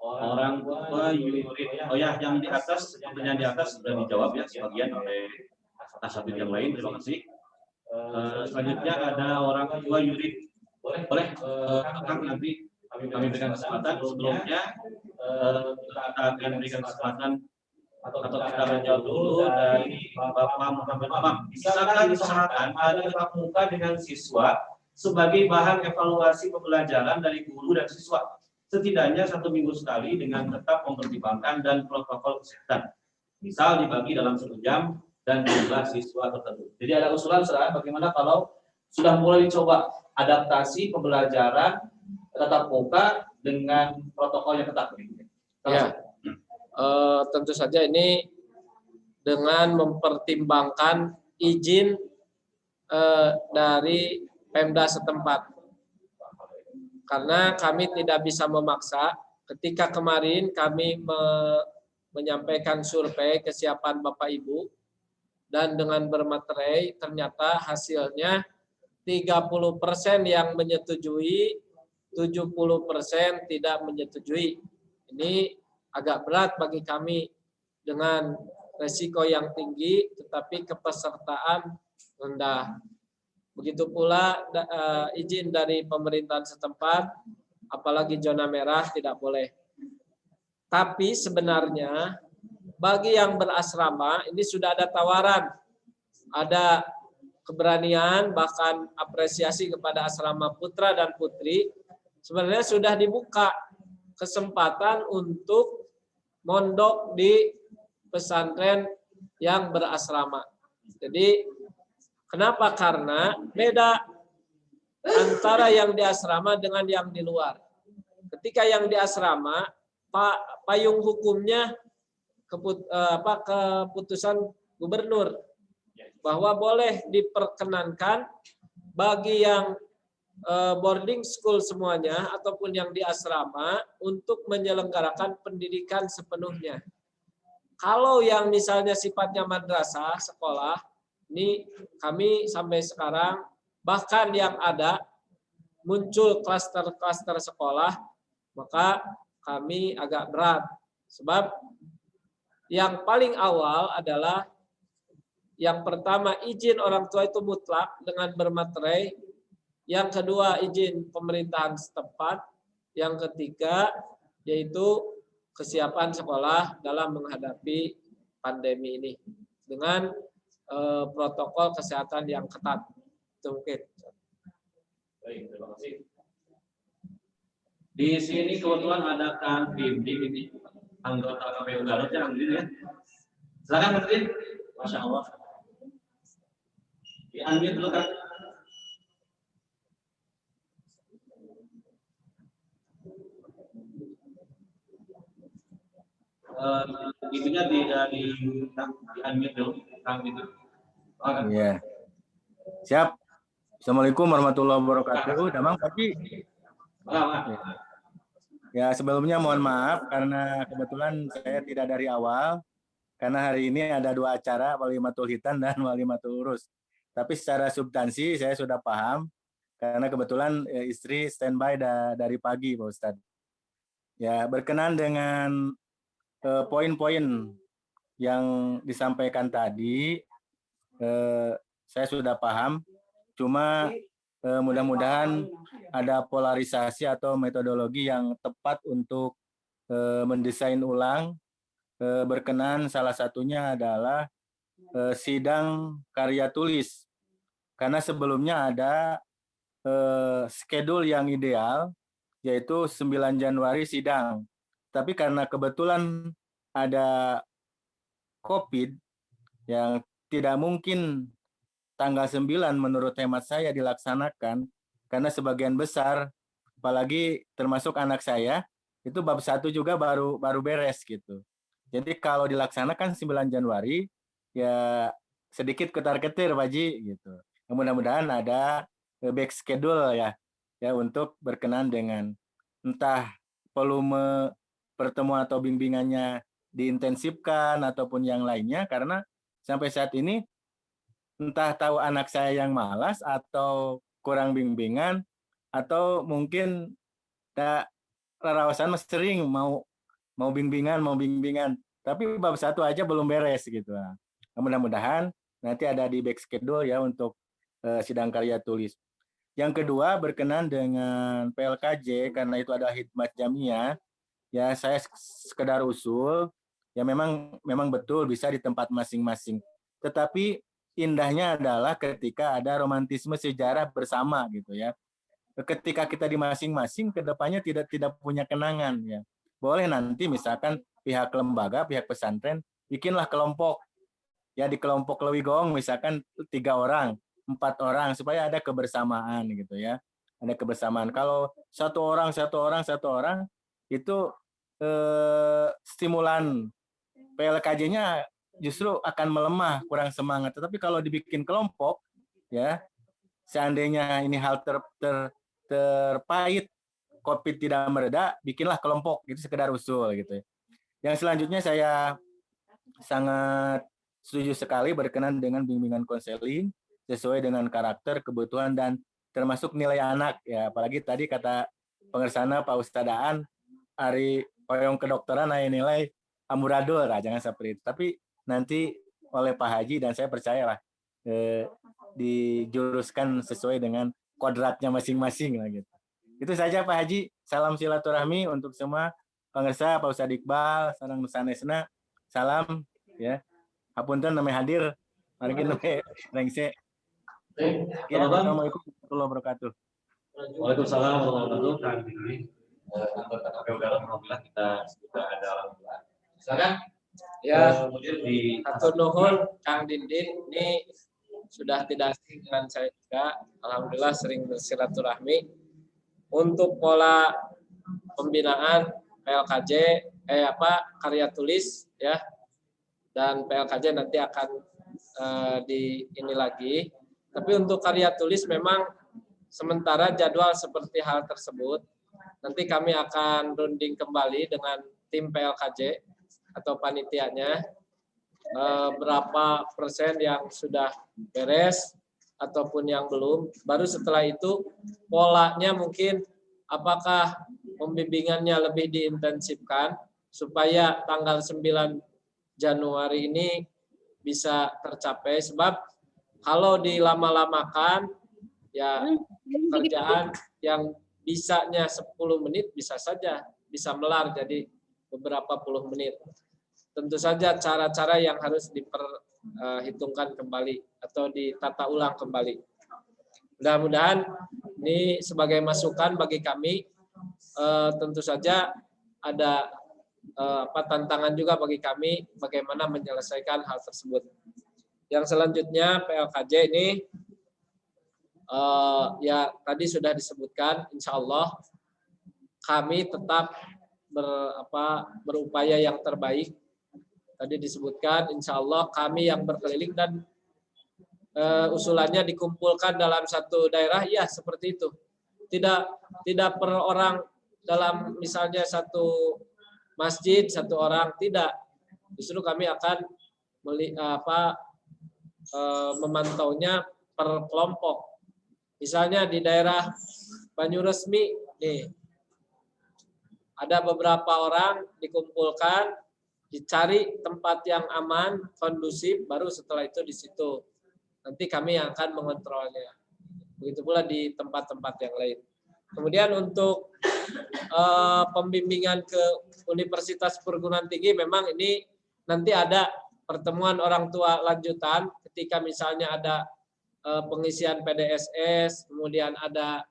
Orang tua Yurid, oh ya, yang di atas, pertanyaan di atas sudah dijawab ya sebagian oleh asatidz yang lain. Terima kasih. Selanjutnya ada orang tua Yurid. Boleh, Kang, nanti kami berikan kesempatan. Sebelumnya kita akan berikan kesempatan atau kita menjawab dulu dari Bapak Muhammad Amam. Bisakah diusahakan ada tatap muka dengan siswa sebagai bahan evaluasi pembelajaran dari guru dan siswa, setidaknya 1 minggu sekali dengan tetap mempertimbangkan dan protokol kesehatan. Misal dibagi dalam 1 jam dan jumlah siswa tertentu. Jadi ada usulan bagaimana kalau sudah mulai dicoba adaptasi pembelajaran tatap muka dengan protokol yang ketat. Ya. Tentu saja ini dengan mempertimbangkan izin dari Pemda setempat. Karena kami tidak bisa memaksa. Ketika kemarin kami menyampaikan survei kesiapan Bapak Ibu, dan dengan bermaterai ternyata hasilnya 30% yang menyetujui, 70% tidak menyetujui. Ini agak berat bagi kami dengan resiko yang tinggi tetapi kepesertaan rendah. Begitu pula izin dari pemerintahan setempat, apalagi zona merah tidak boleh. Tapi sebenarnya bagi yang berasrama ini sudah ada tawaran, ada keberanian, bahkan apresiasi kepada asrama putra dan putri. Sebenarnya sudah dibuka kesempatan untuk mondok di pesantren yang berasrama. Jadi kenapa? Karena beda antara yang di asrama dengan yang di luar. Ketika yang di asrama, payung hukumnya keputusan gubernur bahwa boleh diperkenankan bagi yang boarding school semuanya ataupun yang di asrama untuk menyelenggarakan pendidikan sepenuhnya. Kalau yang misalnya sifatnya madrasah, sekolah, ini kami sampai sekarang bahkan yang ada muncul klaster-klaster sekolah, maka kami agak berat. Sebab yang paling awal adalah yang pertama izin orang tua itu mutlak dengan bermaterai, yang kedua izin pemerintahan setempat, yang ketiga yaitu kesiapan sekolah dalam menghadapi pandemi ini dengan protokol kesehatan yang ketat. Itu mungkin. Baik, terima kasih. Di sini kebetulan ada Kang Bimbing ini, anggota KPU Garut yang hadir ya. Silakan Menteri. Masya Allah. Di-unmute dulu Kang. Itunya di unmute dulu, Kang itu. Iya. Siap. Assalamualaikum warahmatullahi wabarakatuh. Damang pagi. Ya, sebelumnya mohon maaf karena kebetulan saya tidak dari awal. Karena hari ini ada 2 acara, Walimatul Hitan dan Walimatul Urus. Tapi secara substansi saya sudah paham karena kebetulan istri standby dari pagi, Pak Ustadz. Ya, berkenan dengan poin-poin yang disampaikan tadi, saya sudah paham. Cuma mudah-mudahan ada polarisasi atau metodologi yang tepat untuk mendesain ulang. Berkenan salah satunya adalah sidang karya tulis. Karena sebelumnya ada schedule yang ideal, yaitu 9 Januari sidang. Tapi karena kebetulan ada COVID yang tidak mungkin tanggal 9 menurut hemat saya dilaksanakan, karena sebagian besar, apalagi termasuk anak saya, itu bab 1 juga baru beres gitu. Jadi kalau dilaksanakan 9 Januari, ya sedikit ketar-ketir Pak Ji gitu. Mudah-mudahan ada back schedule ya untuk berkenan dengan entah volume pertemuan atau bimbingannya diintensifkan ataupun yang lainnya, karena sampai saat ini entah tahu anak saya yang malas atau kurang bimbingan atau mungkin rarawasan sering mau bimbingan tapi bab 1 aja belum beres gitu. Nah, mudah-mudahan nanti ada di back schedule ya untuk sidang karya tulis. Yang kedua berkenan dengan PLKJ karena itu adalah khidmat jamiah. Ya, saya sekedar usul, ya memang betul bisa di tempat masing-masing. Tetapi indahnya adalah ketika ada romantisme sejarah bersama gitu ya. Ketika kita di masing-masing, kedepannya tidak punya kenangan ya. Boleh nanti misalkan pihak lembaga, pihak pesantren, bikinlah kelompok. Ya di kelompok Lewigong misalkan 3 orang, 4 orang supaya ada kebersamaan gitu ya. Ada kebersamaan. Kalau satu orang itu stimulan PLKJ-nya justru akan melemah, kurang semangat. Tetapi kalau dibikin kelompok, ya seandainya ini hal terpahit, COVID tidak mereda, bikinlah kelompok. Itu sekedar usul gitu. Yang selanjutnya saya sangat setuju sekali berkenan dengan bimbingan konseling sesuai dengan karakter, kebutuhan dan termasuk nilai anak ya. Apalagi tadi kata pengersana Pak Ustadz Aan, hari Yang kedokteran nilai amburadul, nah, jangan seperti itu. Tapi nanti oleh Pak Haji dan saya percayalah dijuruskan sesuai dengan kodratnya masing-masing lah gitu. Itu saja Pak Haji. Salam silaturahmi untuk semua pemirsa, Pak Ustadz Iqbal, sareng nusanesna. Salam ya. Hapunten nami hadir. Mari kita rengse. Assalamualaikum warahmatullahi wabarakatuh. Waalaikumsalam warahmatullahi wabarakatuh. Anggota KPU Garut, alhamdulillah kita sudah ada alhamdulillah. Silakan. Ya, Kemudian di Hatur nuhun Kang Dindin, ini sudah tidak asing dengan saya juga. Alhamdulillah sering bersilaturahmi. Untuk pola pembinaan PLKJ, karya tulis ya, dan PLKJ nanti akan ini lagi. Tapi untuk karya tulis memang sementara jadwal seperti hal tersebut. Nanti kami akan runding kembali dengan tim PLKJ atau panitianya, berapa persen yang sudah beres ataupun yang belum. Baru setelah itu polanya mungkin apakah pembimbingannya lebih diintensifkan supaya tanggal 9 Januari ini bisa tercapai. Sebab kalau dilama-lamakan ya kerjaan yang bisanya 10 menit bisa saja bisa melar jadi beberapa puluh menit. Tentu saja cara-cara yang harus diperhitungkan kembali atau ditata ulang kembali. Mudah-mudahan ini sebagai masukan bagi kami, tentu saja ada tantangan juga bagi kami bagaimana menyelesaikan hal tersebut. Yang selanjutnya PLKJ ini ya tadi sudah disebutkan, insya Allah kami tetap berupaya yang terbaik. Tadi disebutkan, insya Allah kami yang berkeliling dan usulannya dikumpulkan dalam satu daerah, ya seperti itu. Tidak per orang dalam misalnya satu masjid satu orang, tidak. Justru kami akan memantaunya per kelompok. Misalnya di daerah Banyuresmi nih, ada beberapa orang dikumpulkan, dicari tempat yang aman, kondusif, baru setelah itu di situ. Nanti kami yang akan mengontrolnya. Begitu pula di tempat-tempat yang lain. Kemudian untuk pembimbingan ke Universitas Perguruan Tinggi, memang ini nanti ada pertemuan orang tua lanjutan ketika misalnya ada pengisian PDSS, kemudian ada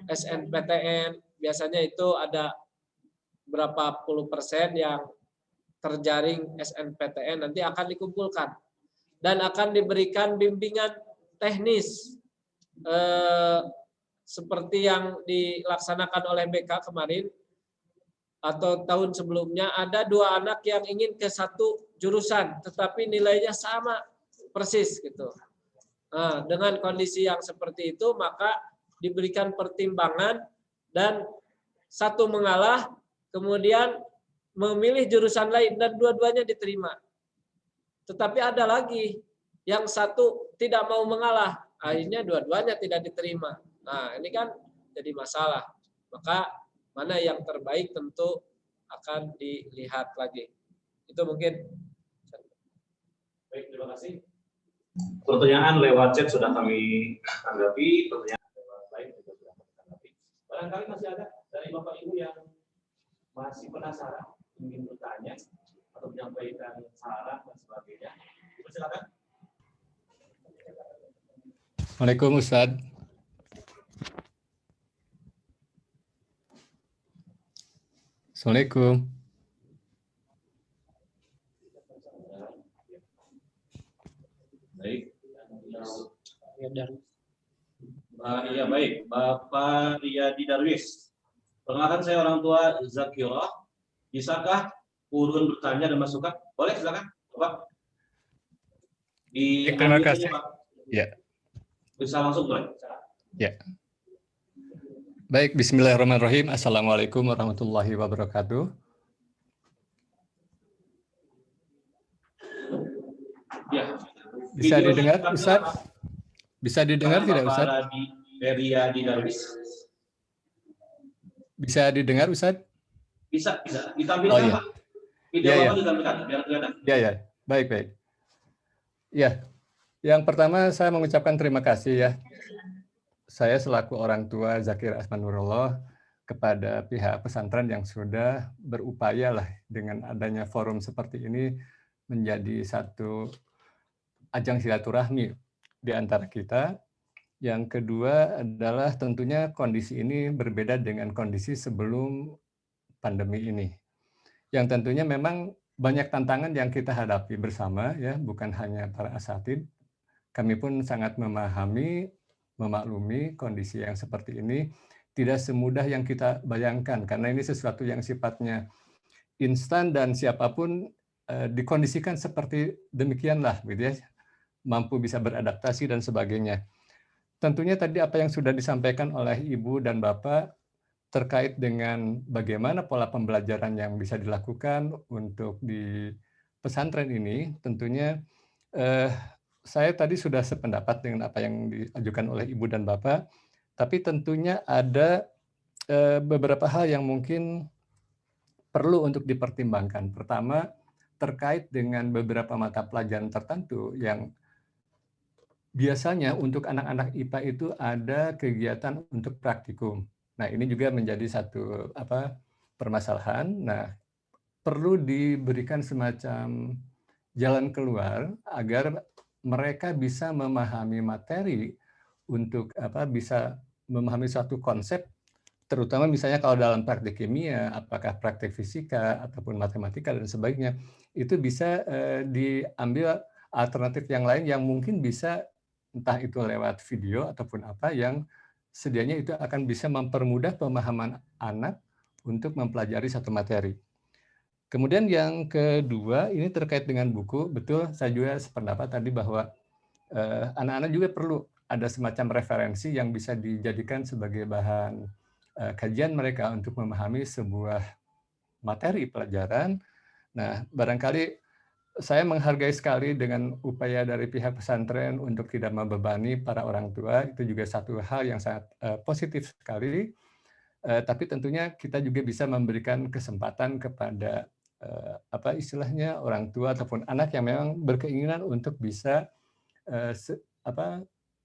SNPTN, biasanya itu ada berapa puluh persen yang terjaring SNPTN nanti akan dikumpulkan dan akan diberikan bimbingan teknis seperti yang dilaksanakan oleh BK kemarin atau tahun sebelumnya. Ada 2 anak yang ingin ke satu jurusan tetapi nilainya sama persis gitu. Nah, dengan kondisi yang seperti itu maka diberikan pertimbangan dan satu mengalah kemudian memilih jurusan lain dan dua-duanya diterima. Tetapi ada lagi yang satu tidak mau mengalah, akhirnya dua-duanya tidak diterima. Nah, ini kan jadi masalah. Maka mana yang terbaik tentu akan dilihat lagi. Itu mungkin. Baik, terima kasih. Pertanyaan lewat chat sudah kami tanggapi, pertanyaan lewat live juga sudah kami tanggapi. Barangkali masih ada dari Bapak Ibu yang masih penasaran, ingin bertanya atau menyampaikan saran dan sebagainya. Silakan. Waalaikumsalam Ustaz. Assalamualaikum. Baik. Iya baik, Bapak Riyadi Darwis. Perkenalkan saya orang tua Zakirah. Bisakah urun bertanya dan masukan? Boleh silakan, Bapak. Terima kasih. Pak. Ya. Bisa langsung boleh. Ya. Baik, bismillahirrahmanirrahim. Assalamualaikum warahmatullahi wabarakatuh. Ya. Bisa didengar, Ustaz? Bisa didengar tidak, Ustaz? Riyadi Darwis. Bisa didengar, Ustadz? Bisa. Ditampilkan, iya. Pak. Video Iya. Bapak ditampilkan, biar kelihatan. Ya. Baik. Ya, yang pertama saya mengucapkan terima kasih ya. Saya selaku orang tua Zakir Asmanurullah kepada pihak pesantren yang sudah berupaya lah dengan adanya forum seperti ini menjadi satu ajang silaturahmi di antara kita. Yang kedua adalah tentunya kondisi ini berbeda dengan kondisi sebelum pandemi ini. Yang tentunya memang banyak tantangan yang kita hadapi bersama ya, bukan hanya para asatid. Kami pun sangat memahami, memaklumi kondisi yang seperti ini tidak semudah yang kita bayangkan karena ini sesuatu yang sifatnya instan dan siapapun dikondisikan seperti demikianlah gitu ya, mampu bisa beradaptasi dan sebagainya. Tentunya tadi apa yang sudah disampaikan oleh Ibu dan Bapak terkait dengan bagaimana pola pembelajaran yang bisa dilakukan untuk di pesantren ini, tentunya saya tadi sudah sependapat dengan apa yang diajukan oleh Ibu dan Bapak, tapi tentunya ada beberapa hal yang mungkin perlu untuk dipertimbangkan. Pertama, terkait dengan beberapa mata pelajaran tertentu yang biasanya untuk anak-anak IPA itu ada kegiatan untuk praktikum. Nah, ini juga menjadi satu permasalahan. Nah, perlu diberikan semacam jalan keluar agar mereka bisa memahami materi untuk bisa memahami suatu konsep, terutama misalnya kalau dalam praktik kimia, apakah praktik fisika ataupun matematika dan sebagainya, itu bisa diambil alternatif yang lain yang mungkin bisa entah itu lewat video ataupun apa yang sedianya itu akan bisa mempermudah pemahaman anak untuk mempelajari satu materi. Kemudian yang kedua, ini terkait dengan buku. Betul, saya juga sependapat tadi bahwa anak-anak juga perlu ada semacam referensi yang bisa dijadikan sebagai bahan kajian mereka untuk memahami sebuah materi pelajaran. Nah, barangkali saya menghargai sekali dengan upaya dari pihak pesantren untuk tidak membebani para orang tua. Itu juga satu hal yang sangat positif sekali. Tapi tentunya kita juga bisa memberikan kesempatan kepada istilahnya orang tua ataupun anak yang memang berkeinginan untuk bisa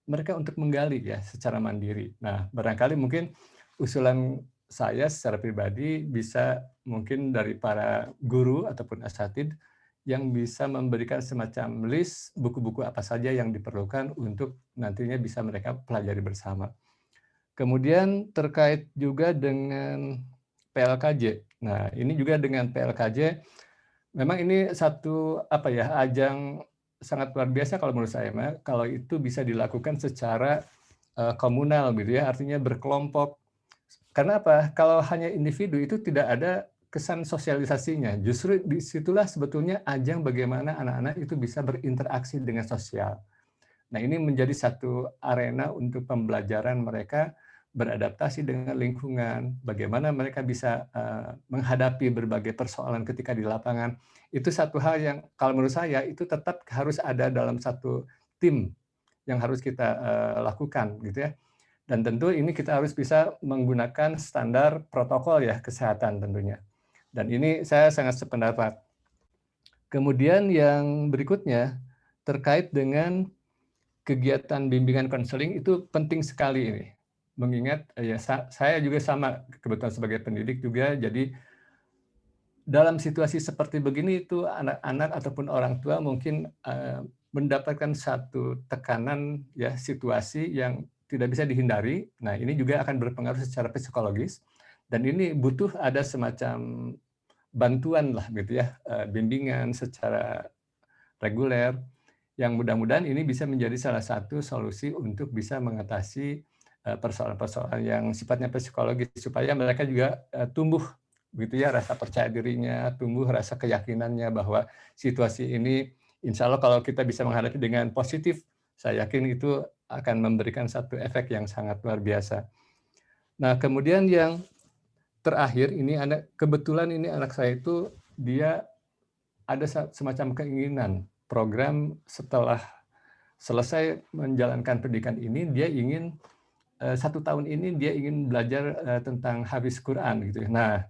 mereka untuk menggali ya secara mandiri. Nah, barangkali mungkin usulan saya secara pribadi bisa mungkin dari para guru ataupun asatid yang bisa memberikan semacam list buku-buku apa saja yang diperlukan untuk nantinya bisa mereka pelajari bersama. Kemudian terkait juga dengan PLKJ. Nah, ini juga dengan PLKJ, memang ini satu ajang sangat luar biasa kalau menurut saya, kalau itu bisa dilakukan secara komunal gitu ya, artinya berkelompok. Karena apa? Kalau hanya individu itu tidak ada kesan sosialisasinya. Justru disitulah sebetulnya ajang bagaimana anak-anak itu bisa berinteraksi dengan sosial. Nah, ini menjadi satu arena untuk pembelajaran mereka beradaptasi dengan lingkungan, bagaimana mereka bisa menghadapi berbagai persoalan ketika di lapangan. Itu satu hal yang kalau menurut saya itu tetap harus ada dalam satu tim yang harus kita lakukan gitu ya. Dan tentu ini kita harus bisa menggunakan standar protokol ya kesehatan tentunya. Dan ini saya sangat sependapat. Kemudian yang berikutnya terkait dengan kegiatan bimbingan konseling itu penting sekali ini. Mengingat ya saya juga sama kebetulan sebagai pendidik juga, jadi dalam situasi seperti begini itu anak-anak ataupun orang tua mungkin mendapatkan satu tekanan ya situasi yang tidak bisa dihindari. Nah, ini juga akan berpengaruh secara psikologis dan ini butuh ada semacam bantuan lah gitu ya, bimbingan secara reguler yang mudah-mudahan ini bisa menjadi salah satu solusi untuk bisa mengatasi persoalan-persoalan yang sifatnya psikologis supaya mereka juga tumbuh gitu ya rasa percaya dirinya, tumbuh rasa keyakinannya bahwa situasi ini insya Allah kalau kita bisa menghadapi dengan positif, saya yakin itu akan memberikan satu efek yang sangat luar biasa. Nah, kemudian yang terakhir ini kebetulan ini anak saya itu dia ada semacam keinginan program setelah selesai menjalankan pendidikan ini dia ingin 1 tahun ini dia ingin belajar tentang hafiz Quran gitu. Nah,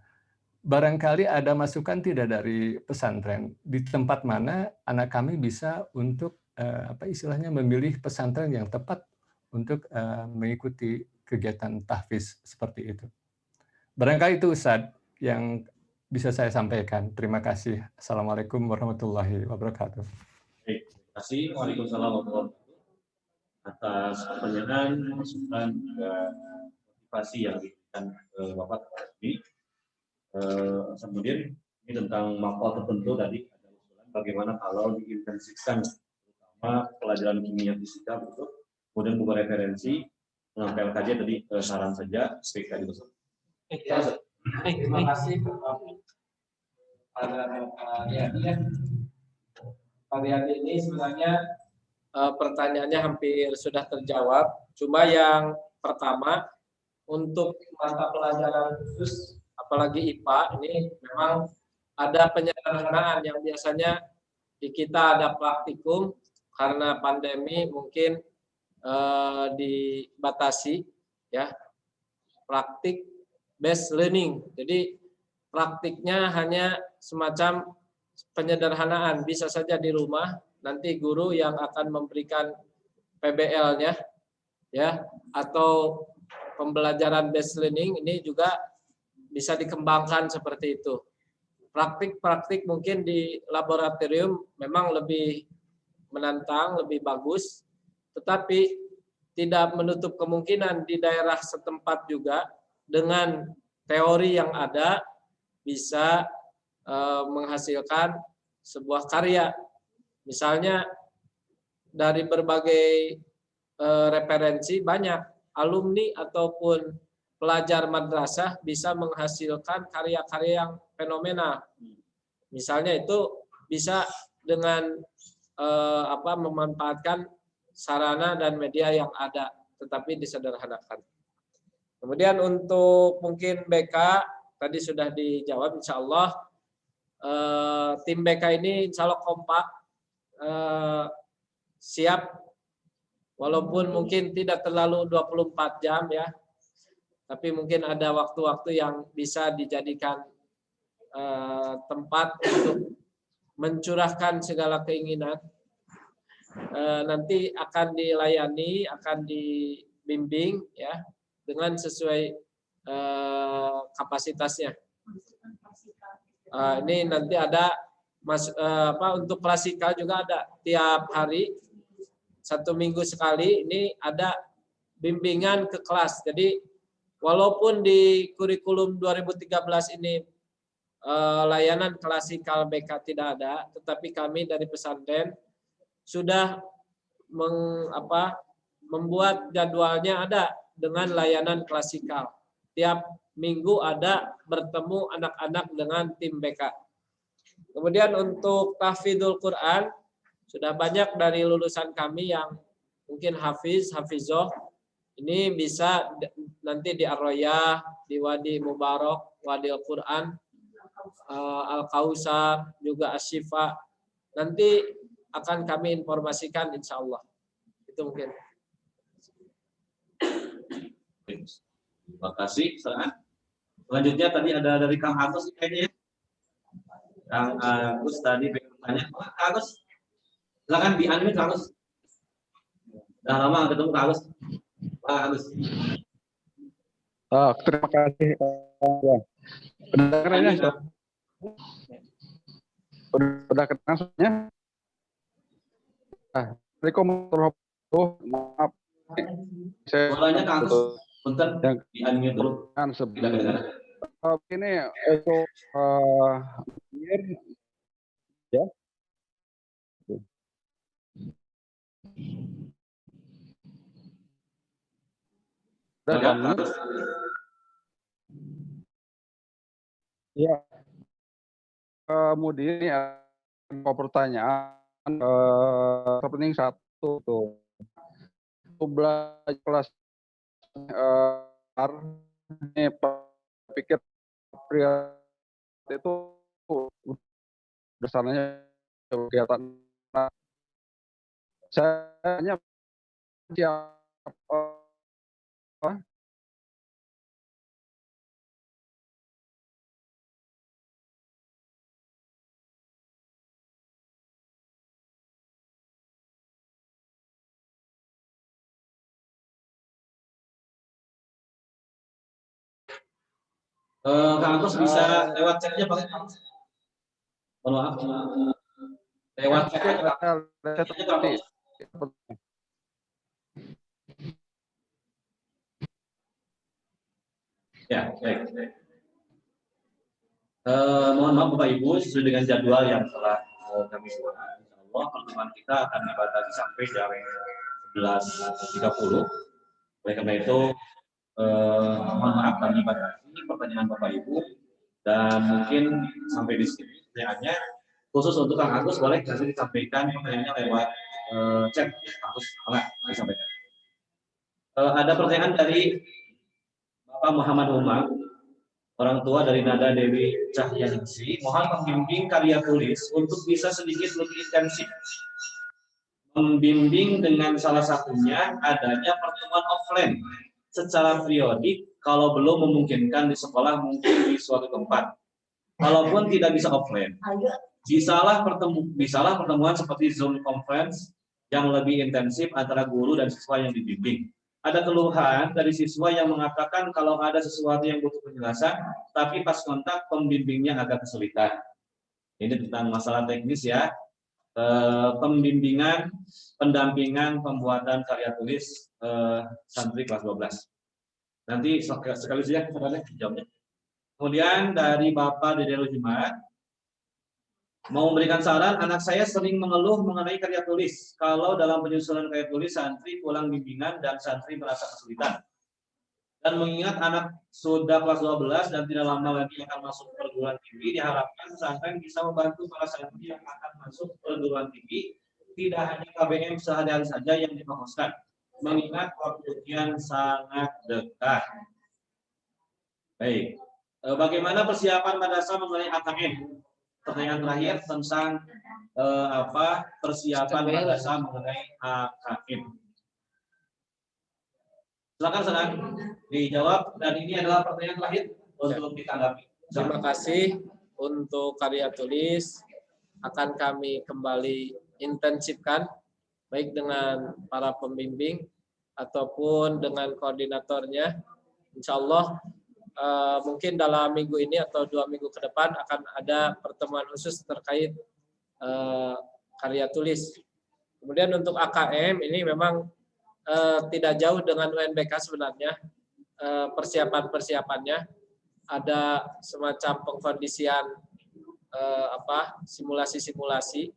barangkali ada masukan tidak dari pesantren di tempat mana anak kami bisa untuk apa istilahnya memilih pesantren yang tepat untuk mengikuti kegiatan tahfiz seperti itu. Barangkali itu Ustadz yang bisa saya sampaikan. Terima kasih. Assalamualaikum warahmatullahi wabarakatuh. Baik, terima kasih. Waalaikumsalam warahmatullahi wabarakatuh atas pertanyaan, masukan, juga motivasi yang diberikan Bapak tadi. Kemudian ini tentang mapel tertentu tadi ada usulan bagaimana kalau diintensifkan terutama pelajaran kimia fisika untuk kemudian buku referensi mengampel kajian tadi saran saja PK di besok. Terima kasih pada kalian ini sebenarnya pertanyaannya hampir sudah terjawab. Cuma yang pertama untuk mata pelajaran khusus apalagi IPA ini memang ada penyederhanaan yang biasanya di kita ada praktikum karena pandemi mungkin dibatasi ya praktik based learning. Jadi praktiknya hanya semacam penyederhanaan, bisa saja di rumah nanti guru yang akan memberikan PBL-nya ya atau pembelajaran based learning ini juga bisa dikembangkan seperti itu. Praktik-praktik mungkin di laboratorium memang lebih menantang, lebih bagus, tetapi tidak menutup kemungkinan di daerah setempat juga dengan teori yang ada bisa menghasilkan sebuah karya. Misalnya dari berbagai referensi banyak alumni ataupun pelajar madrasah bisa menghasilkan karya-karya yang fenomenal. Misalnya itu bisa dengan memanfaatkan sarana dan media yang ada, tetapi disederhanakan. Kemudian untuk mungkin BK tadi sudah dijawab, insya Allah tim BK ini insya Allah kompak, siap, walaupun mungkin tidak terlalu 24 jam ya, tapi mungkin ada waktu-waktu yang bisa dijadikan tempat untuk mencurahkan segala keinginan. Nanti akan dilayani, akan dibimbing ya dengan sesuai kapasitasnya. Ini nanti ada untuk klasikal juga ada tiap hari 1 minggu sekali ini ada bimbingan ke kelas. Jadi walaupun di kurikulum 2013 ini layanan klasikal BK tidak ada, tetapi kami dari pesantren sudah membuat jadwalnya ada dengan layanan klasikal. Tiap minggu ada bertemu anak-anak dengan tim BK. Kemudian untuk tahfidzul Quran, sudah banyak dari lulusan kami yang mungkin hafizoh, ini bisa nanti di Ar-Royah, di Wadi Mubarak, Wadi Al-Quran, Al-Kausar, juga Asy-Syifa. Nanti akan kami informasikan insya Allah. Itu mungkin. Terima kasih. Selanjutnya tadi ada dari Kang Agus kayaknya. Kang Agus tadi bertanya, Kang Agus, silakan di-unmute Kang Agus. Udah lama ketemu Kang Agus. Pak Agus. Terima kasih. Udah kedengaran suaranya? Assalamualaikum warahmatullahi wabarakatuh. Maaf. Suaranya Kang Agus. Punten, di-unmute dulu. Ini untuk ya. Ya. Kemudian ada pertanyaan terpenting satu tuh. Belajar kelas ini pikir itu dasarnya kegiatan. Saya hanya Kang Agus bisa lewat chat aja pakai Kang. Mohon maaf. Lewat chat aja Kang. Ya, baik. Mohon maaf Bapak Ibu, sesuai dengan jadwal yang telah kami buat, insya Allah pertemuan kita akan dibatasi sampai jam 11.30. Oleh karena itu, mohon maaf kami batasi pertanyaan Bapak Ibu, dan mungkin sampai di sini pertanyaannya. Khusus untuk Kang Agus, boleh kasih disampaikan pertanyaannya lewat chat. Agus, boleh disampaikan. Ada pertanyaan dari Bapak Muhammad Umar, orang tua dari Nada Dewi Cahyaningsi, mohon membimbing karya tulis untuk bisa sedikit lebih intensif. Membimbing dengan salah satunya adanya pertemuan offline secara periodik, kalau belum memungkinkan di sekolah mungkin di suatu tempat. Kalaupun tidak bisa offline, bisalah pertemuan seperti Zoom conference yang lebih intensif antara guru dan siswa yang dibimbing. Ada keluhan dari siswa yang mengatakan kalau ada sesuatu yang butuh penjelasan, tapi pas kontak pembimbingnya agak kesulitan. Ini tentang masalah teknis ya. Pembimbingan, pendampingan, pembuatan karya tulis santri kelas 12. Nanti sekali saja jawabnya. Kemudian dari Bapak Dede Rujumat, mau memberikan saran, anak saya sering mengeluh mengenai karya tulis. Kalau dalam penyusunan karya tulis, santri kurang bimbingan dan santri merasa kesulitan. Dan mengingat anak sudah kelas 12 dan tidak lama lagi akan masuk perguruan tinggi, diharapkan pesantren bisa membantu para santri yang akan masuk perguruan tinggi, tidak hanya KBM sehari-hari saja yang difokuskan, mengingat waktu ujian sangat dekat. Baik, bagaimana persiapan madrasah mengenai AKM? Pertanyaan terakhir tentang persiapan madrasah mengenai AKM. Silakan dijawab, dan ini adalah pertanyaan terakhir untuk ditanggapi. Terima kasih untuk karya tulis, akan kami kembali intensifkan baik dengan para pembimbing ataupun dengan koordinatornya. Insya Allah mungkin dalam minggu ini atau 2 minggu ke depan akan ada pertemuan khusus terkait karya tulis. Kemudian untuk AKM ini memang tidak jauh dengan UNBK sebenarnya. Persiapan-persiapannya ada semacam pengkondisian simulasi-simulasi,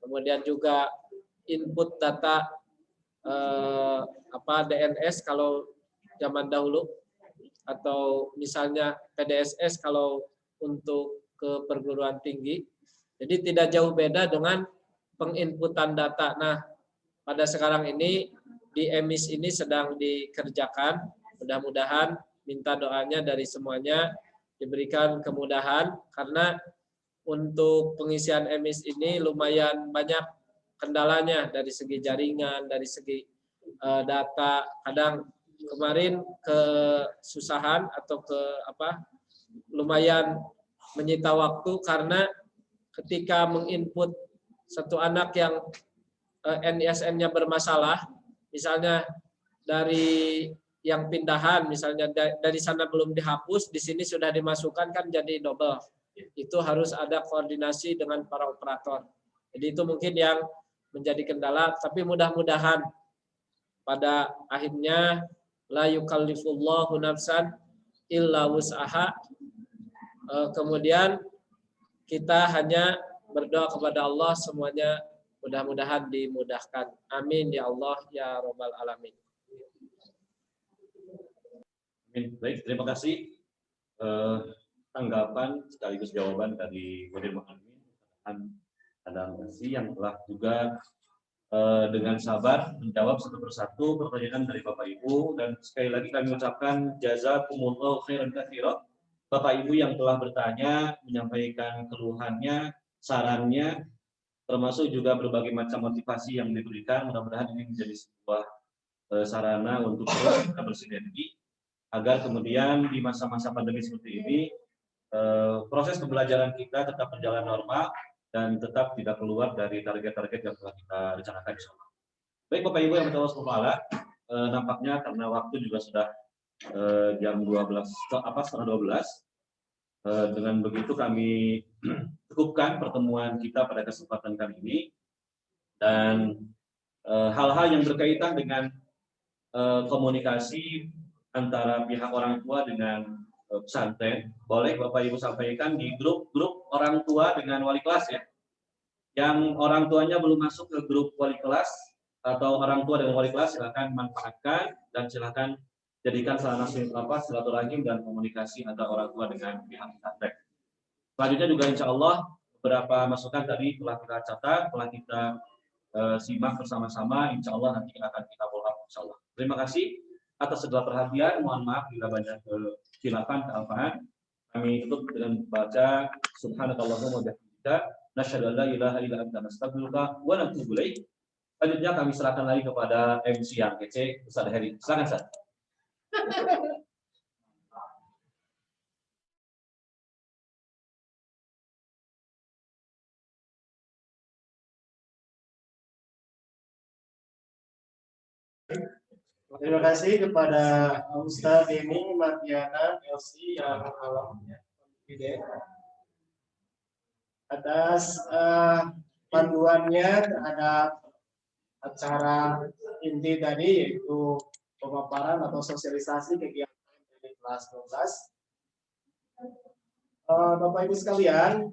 kemudian juga input data DNS kalau zaman dahulu, atau misalnya PDSS kalau untuk ke perguruan tinggi. Jadi tidak jauh beda dengan penginputan data. Nah, pada sekarang ini di EMIS ini sedang dikerjakan. Mudah-mudahan minta doanya dari semuanya diberikan kemudahan, karena untuk pengisian EMIS ini lumayan banyak kendalanya dari segi jaringan, dari segi data. Kadang kemarin kesusahan atau lumayan menyita waktu, karena ketika menginput satu anak yang NISN-nya bermasalah, misalnya dari yang pindahan, misalnya dari sana belum dihapus, di sini sudah dimasukkan, kan jadi double. Itu harus ada koordinasi dengan para operator. Jadi itu mungkin yang menjadi kendala, tapi mudah-mudahan pada akhirnya la yukallifullahu nafsan illa wus'aha. Kemudian kita hanya berdoa kepada Allah, semuanya mudah-mudahan dimudahkan. Amin ya Allah ya Rabbal Alamin. Amin. Baik, terima kasih. Tanggapan sekaligus jawaban dari Kodir Muhammad Adam Nasi yang telah juga dengan sabar menjawab satu persatu pertanyaan dari Bapak Ibu, dan sekali lagi kami ucapkan jazakumullahu khairan katsiran Bapak Ibu yang telah bertanya, menyampaikan keluhannya, sarannya, termasuk juga berbagai macam motivasi yang diberikan. Mudah-mudahan ini menjadi sebuah sarana untuk terus kita bersinergi agar kemudian di masa-masa pandemi seperti ini proses pembelajaran kita tetap berjalan normal dan tetap tidak keluar dari target-target yang telah kita rencanakan insyaallah. Baik Bapak Ibu yang bertawassul Allah, nampaknya karena waktu juga sudah jam 12 setengah 12. Dengan begitu kami cukupkan pertemuan kita pada kesempatan kali ini, dan hal-hal yang berkaitan dengan komunikasi antara pihak orang tua dengan pesantren boleh Bapak Ibu sampaikan di grup-grup orang tua dengan wali kelas ya. Yang orang tuanya belum masuk ke grup wali kelas atau orang tua dengan wali kelas, silakan manfaatkan dan silakan jadikan sarana silaturahim dan komunikasi antara orang tua dengan pihak pesantren. Selanjutnya juga insya Allah beberapa masukan tadi telah kita catat, telah kita simak bersama-sama, insya Allah nanti akan kita follow up insya Allah. Terima kasih atas segala perhatian, mohon maaf bila banyak kesilapan, kealpaan. Kami tutup dengan baca subhanakallahumma wa bihamdika nasyhadu an la ilaha illa anta nastaghfiruka wa natubu ilaik. Selanjutnya kami serahkan lagi kepada MC yang kece, Ustaz Heri. Silakan Ustaz. Terima kasih kepada Ustaz Deni Mardiana LC yang atas panduannya terhadap acara inti tadi, yaitu pemaparan atau sosialisasi kegiatan dari kelas 12. Bapak Ibu sekalian,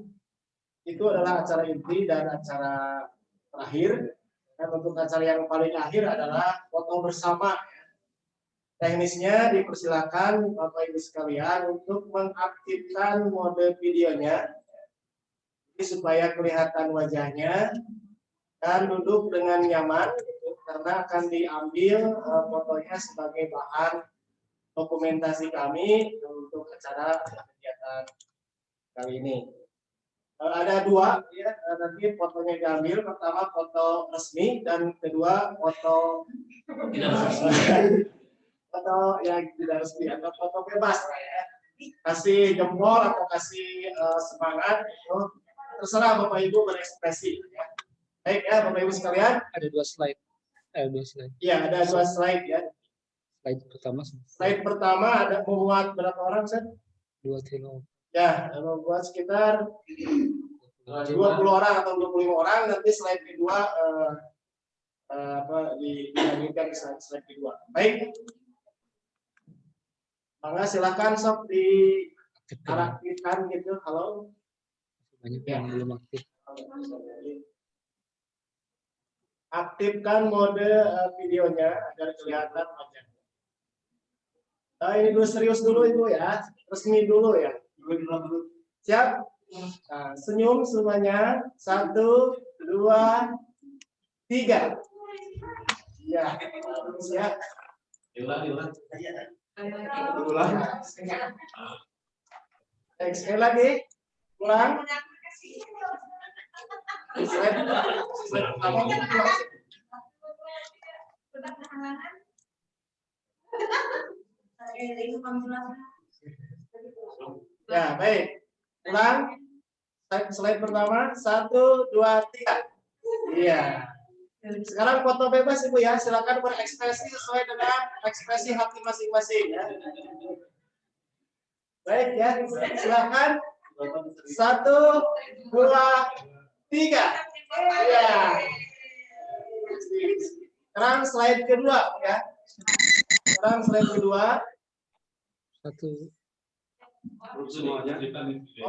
itu adalah acara inti dan acara terakhir. Dan untuk acara yang paling akhir adalah foto bersama. Teknisnya dipersilakan Bapak Ibu sekalian untuk mengaktifkan mode videonya supaya kelihatan wajahnya dan duduk dengan nyaman, karena akan diambil fotonya sebagai bahan dokumentasi kami untuk acara kegiatan kali ini. Ada dua ya, nanti fotonya diambil, pertama foto resmi dan kedua foto tidak resmi. Foto yang tidak resmi atau foto bebas ya. Kasih jempol atau kasih semangat itu terserah Bapak Ibu berekspresi ya. Baik ya Bapak Ibu sekalian, Ada dua slide. iya ada dua slide ya. Slide pertama ada memuat berapa orang Ustaz? 2 Ya, membuat sekitar 20 orang atau 25 orang. Nanti slide kedua dilanjutkan ke slide kedua. Baik. Maka silakan sok diaktifkan gitu. Halo. Banyak yang belum aktif. Aktifkan mode videonya agar kelihatan wajahnya. Ini dulu serius dulu Ibu ya, resmi dulu ya. Siap? Nah, senyum semuanya. 1, 2, 3. Ya, siap. Ulang. Sekali lagi. Ulang. Ya, baik. Ulang. Slide pertama. 1, 2, 3. Iya. Sekarang foto bebas Ibu ya. Silakan berekspresi sesuai dengan ekspresi hati masing-masing ya. Baik ya. Silakan. 1, 2, 3. Ya. Sekarang slide kedua ya.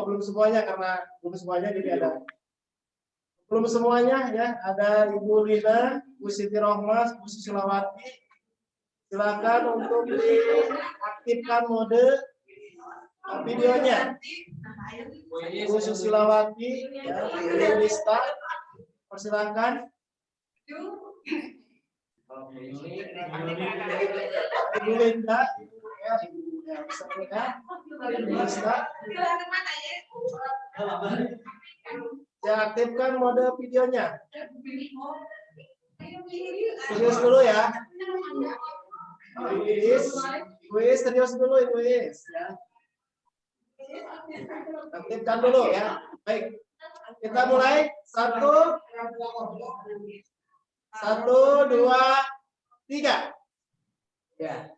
Belum semuanya karena belum semuanya jadi ada. Belum semuanya ya, ada Ibu Lina, Bu Siti Rohmas, Bu Susilawati. Silakan untuk diaktifkan mode videonya. Bu Susilawati, ya, Bu Lista, persilakan. Ibu Linda, ya, Ibu Elsa, Ibu Lista. Saya aktifkan mode videonya. Serius dulu ya. Ibu Is serius dulu Ibu Is ya. Aktifkan dulu ya. Baik. Kita mulai. 1, 2, 3. Ya.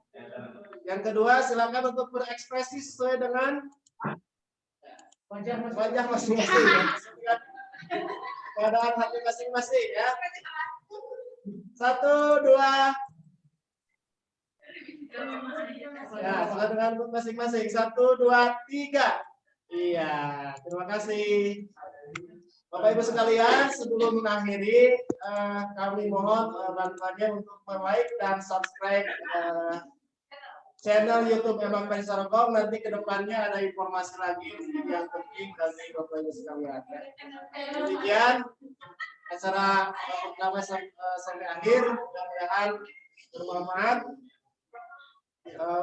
Yang kedua silakan untuk berekspresi sesuai dengan wajah masing-masing ya. Keadaan hati masing-masing ya. 1, 2. Ya, sesuai dengan masing-masing. 1, 2, 3. Iya, terima kasih. Bapak Ibu sekalian, sebelum mengakhiri, kami mohon bantuannya untuk like dan subscribe channel YouTube Emang Pensarokong. Nanti kedepannya ada informasi lagi yang penting dari Bapak Ibu sekalian. Demikian acara pertama sampai akhir. Mudah-mudahan bermanfaat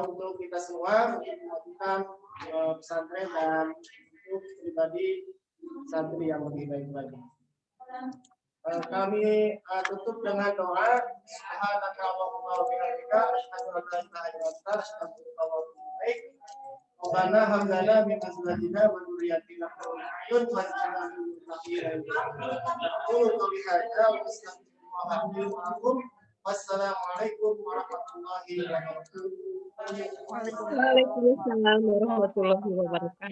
untuk kita semua, untuk melakukan pesantren dan untuk pribadi santri yang lebih baik lagi. Kami tutup dengan doa. Subhanakallahumma wa bihamdika asyhadu an la ilaha illa anta astaghfiruka wa atubu ilaik. Rabbana hab lana min azwajina wa dhurriyyatina qurrata a'yun waj'alna lil muttaqina imama. Qul qawli hadza wa astaghfirullah li wa lakum. Wassalamualaikum warahmatullahi wabarakatuh. Waalaikumsalam warahmatullahi wabarakatuh.